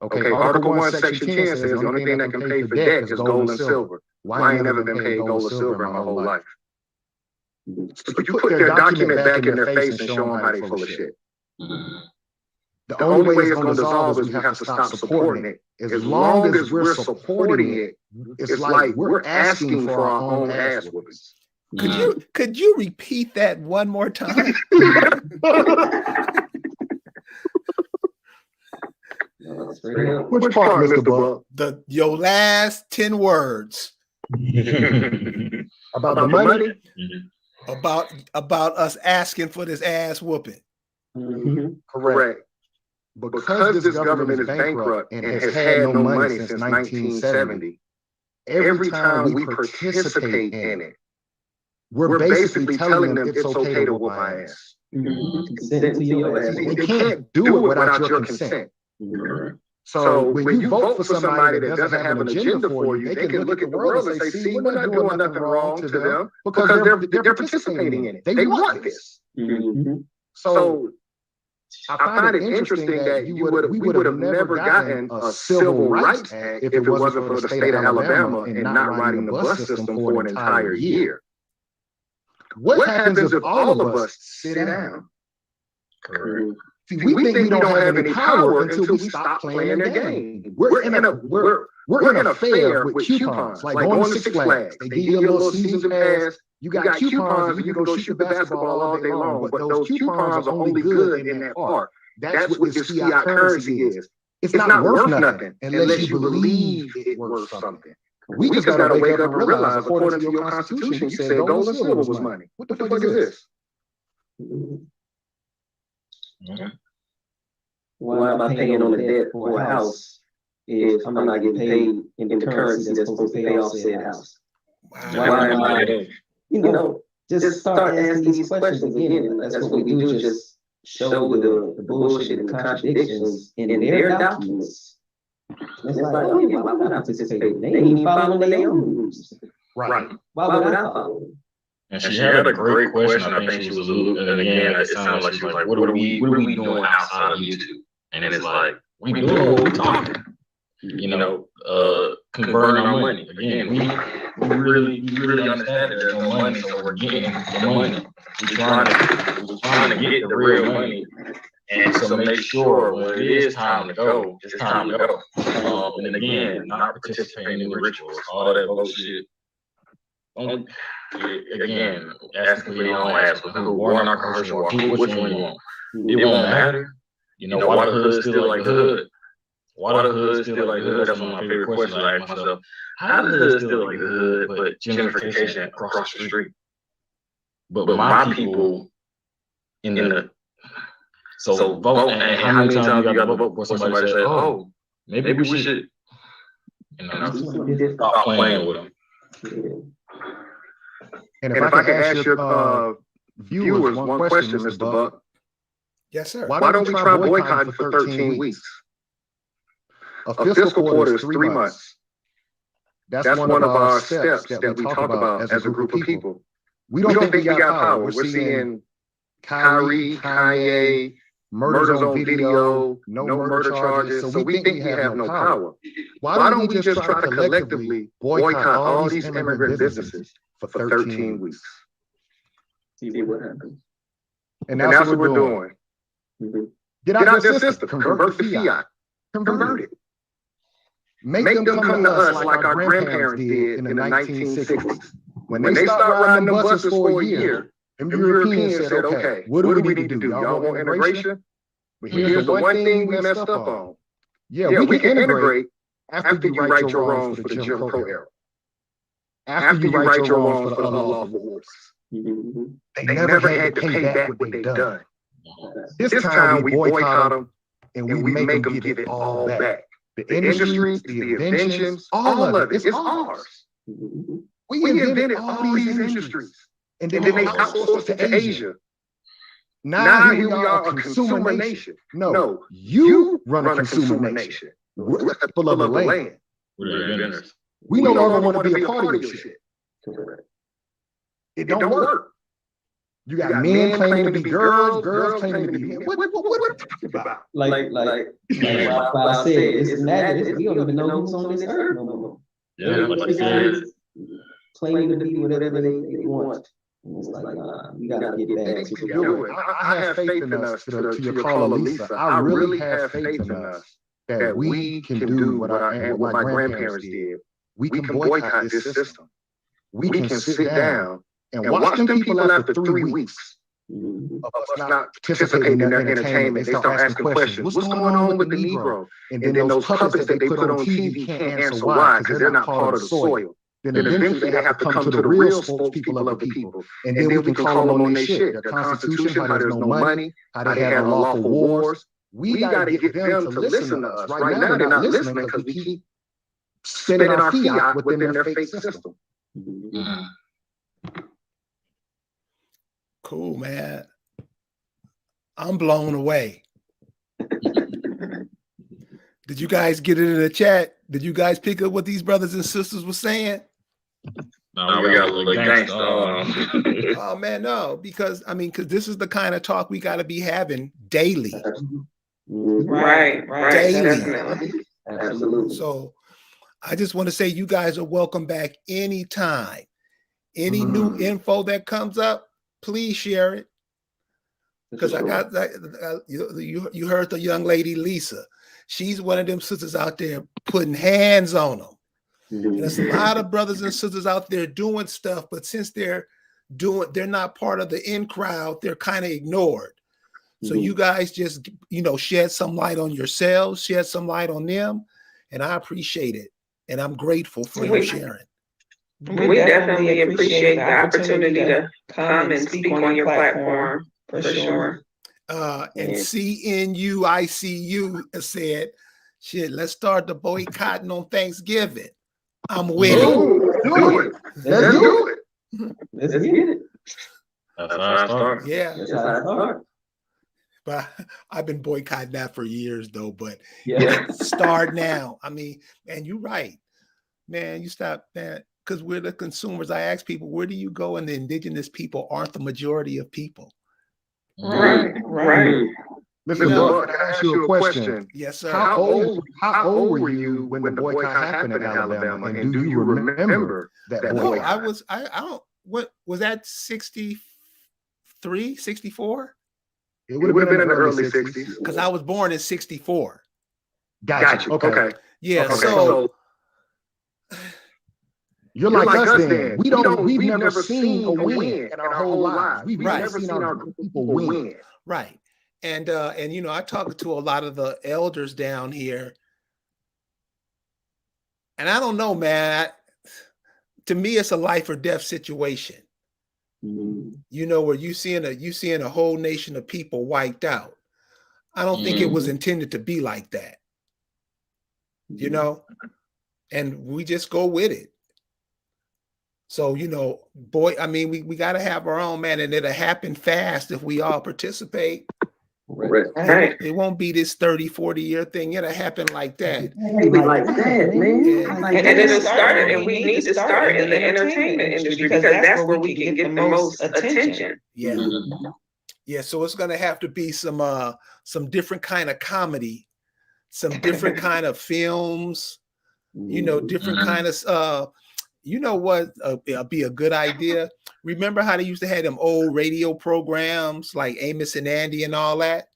Okay, Article 1, Section 10 says the only thing that can pay for debt is gold and silver. Why ain't never been paid gold and silver in my whole life? So you put their document back in their face and show them how they full of shit. The only way it's going to dissolve is we have to stop supporting it. As long as we're supporting it, it's like we're asking for our own ass whoopings. Could you repeat that one more time? Which part, Mr. Buck? Your last 10 words. About the money? About us asking for this ass whooping. Correct. Because this government is bankrupt and has had no money since 1970, every time we participate in it, we're basically telling them it's okay to whoop my ass. They can't do it without your consent. So when you vote for somebody that doesn't have an agenda for you, they can look at the world and say, see, we're not doing nothing wrong to them because they're participating in it. They want this. So I find it interesting that we would have never gotten a Civil Rights Act if it wasn't for the state of Alabama and not riding the bus system for an entire year. What happens if all of us sit down? See, we think we don't have any power until we stop playing their game. We're in a fair with coupons, like going to Six Flags. They give you a little season pass. You got coupons, and you can go shoot the basketball all day long. But those coupons are only good in that park. That's what this fiat currency is. It's not worth nothing unless you believe it's worth something. We just gotta wake up and realize, according to your Constitution, you said gold and silver was money. What the fuck is this? Why am I paying on the debt for a house if I'm not getting paid in the currency that's supposed to pay off said house? Why am I, just start asking these questions again. That's what we do, just show the bullshit and contradictions in their documents. It's like, oh yeah, why would I participate? They ain't even following their own rules. Right. Why would I follow them? And she had a great question. I think she was alluding, and again, it sounds like she's like, what are we doing outside of YouTube? And it's like, we doing what we're talking. Converting our money. Again, we really understand that there's no money, so we're getting the money. We're trying to get the real money And so make sure when it is time to go, it's time to go. And again, not participating in the rituals, all that bullshit. Don't, again, asking for your own ass, but who, war, non-commercial, or who, which one you want. It won't matter. You know, why the hood still like the hood? Why the hood still like the hood? That's one of my favorite questions I ask myself. How the hood still like the hood, but gentrification across the street? But my people in the so vote, and how many times you got to vote before somebody says, "Oh, maybe we should," you know, stop playing with them. And if I can ask your viewers one question, Mr. Buck. Yes, sir. Why don't we try boycotting for 13 weeks? A fiscal quarter is 3 months. That's one of our steps that we talk about as a group of people. We don't think we got power. We're seeing Kyrie, Kanye, murders on video, no murder charges. So we think we have no power. Why don't we just try to collectively boycott all these immigrant businesses for 13 weeks? See what happens. And that's what we're doing. Get out their system. Convert the fiat. Convert it. Make them come to us like our grandparents did in the 1960s. When they stopped riding the buses for a year, the Europeans said, okay, what do we need to do? Y'all want integration? But here's the one thing we messed up on. Yeah, we can integrate after you right your wrongs for the Jim Crow era. After you right your wrongs for the unlawful wars. They never had to pay back what they done. This time we boycott them and we make them give it all back. The industries, the inventions, all of it, it's ours. We invented all these industries. And then they outsourced it to Asia. Now here we are, a consumer nation. No, you run a consumer nation. We're the people of the land. We no longer want to be a part of your shit. It don't work. You got men claiming to be girls, girls claiming to be men. What are you talking about? Like I said, it's madness. We don't even know who's on this earth no more. Yeah, like I said, claiming to be whatever they want. And it's like, we gotta get back to it. I have faith in us, to your caller, Lisa. I really have faith in us that we can do what my grandparents did. We can boycott this system. We can sit down and watch them people after 3 weeks of us not participating in their entertainment. They start asking questions. What's going on with the Negro? And then those puppets that they put on TV can't answer why, because they're not part of the soil. Then eventually they have to come to the real spokespeople of the people. And then we can call them on their shit. Their constitution, how there's no money, how they had unlawful wars. We got to get them to listen to us. Right now they're not listening because we keep spinning our fiat within their fake system. Cool, man. I'm blown away. Did you guys get it in the chat? Did you guys pick up what these brothers and sisters were saying? No, we got a little gangsta. Oh man, no, because this is the kind of talk we got to be having daily. Right, daily. Definitely. Absolutely. So I just want to say you guys are welcome back anytime. Any new info that comes up, please share it. Because I got that. You heard the young lady Lisa. She's one of them sisters out there putting hands on them. And there's a lot of brothers and sisters out there doing stuff, but since they're not part of the in crowd, they're kind of ignored. So you guys just, shed some light on yourselves, shed some light on them, and I appreciate it. And I'm grateful for you sharing. We definitely appreciate the opportunity to come and speak on your platform, for sure. And CNUICU said, shit, let's start the boycotting on Thanksgiving. I'm with it. Do it. Let's do it. Let's get it. That's how I start. Yeah. That's how I start. But I've been boycotting that for years, though. But Yeah. start now. And you're right, man. You stop, man, because we're the consumers. I ask people, where do you go? And the indigenous people aren't the majority of people. Right. Mr. Buck, can I ask you a question? Yes, sir. How old were you when the boycott happened in Alabama? And do you remember that boycott? I don't, what was that, 63, 64? It would have been in the early 60s. because I was born in 64. Gotcha. Okay. Yeah, Okay. so You're like us then. We've never seen a win in our whole lives. We've never seen our people win. right. And you know, I talked to a lot of the elders down here. And I don't know, man. To me, it's a life or death situation. You know, where you seeing a whole nation of people wiped out. I don't think it was intended to be like that. You know, and we just go with it. So, you know, boy, I mean, we got to have our own, man, and it'll happen fast if we all participate. Right. It won't be this 30, 40-year thing. It'll happen like that. Like that, man. Yeah. Like And it'll start, and we need to start in the entertainment industry because that's where we can get the most attention. Yeah. Yeah. So it's going to have to be some different kind of comedy, some different kind of films, you know, different kind of, you know what, it'll be a good idea. Remember how they used to have them old radio programs like Amos and Andy and all that?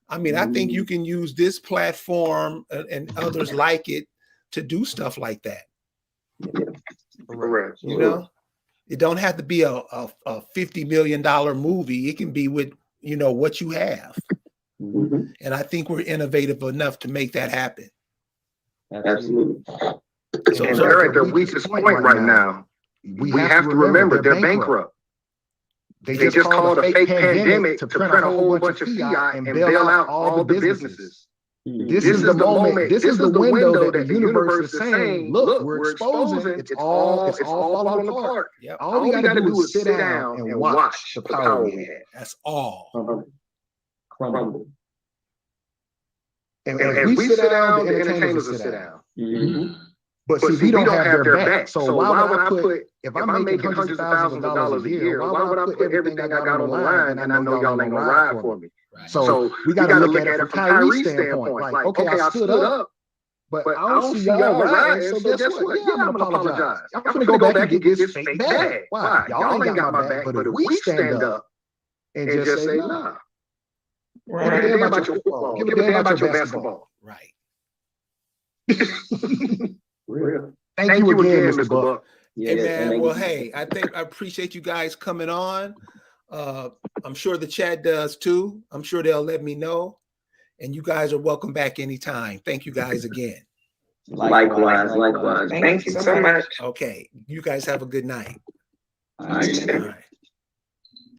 I mean, I think you can use this platform and others like it to do stuff like that. Correct. You know, it don't have to be a $50 million movie. It can be with, you know, what you have. And I think we're innovative enough to make that happen. Absolutely. So they're at their weakest point right now. We have to remember they're bankrupt. They just called a fake pandemic to print a whole bunch of fiat and bail out all the businesses. This is the moment. This is the window that the universe is saying, look, we're exposing. It's all falling apart. Yep. All we got to do is sit down and watch the power we have. That's all. Crumble. And if we sit down, the entertainers will sit down. But see, we don't have their back. So why would I put, if I'm making hundreds of thousands of dollars a year, why would I put everything I got on the line and I know y'all ain't gonna ride for me? Right. So we got to look at it from Kyrie's standpoint. Like, okay, I stood up, but I don't see y'all riding. So guess what? Yeah, I'm gonna apologize. I'm gonna go back and get this fake bag. Why? Y'all ain't got my back. But if we stand up and just say, nah, give a damn about your football. Give a damn about your basketball. Right. Real. Thank you again, Mr. Buck. Hey, man. Well, hey, I appreciate you guys coming on. I'm sure the chat does too. I'm sure they'll let me know. And you guys are welcome back anytime. Thank you guys again. Likewise. Thank you so much. Okay. You guys have a good night. All right. All right.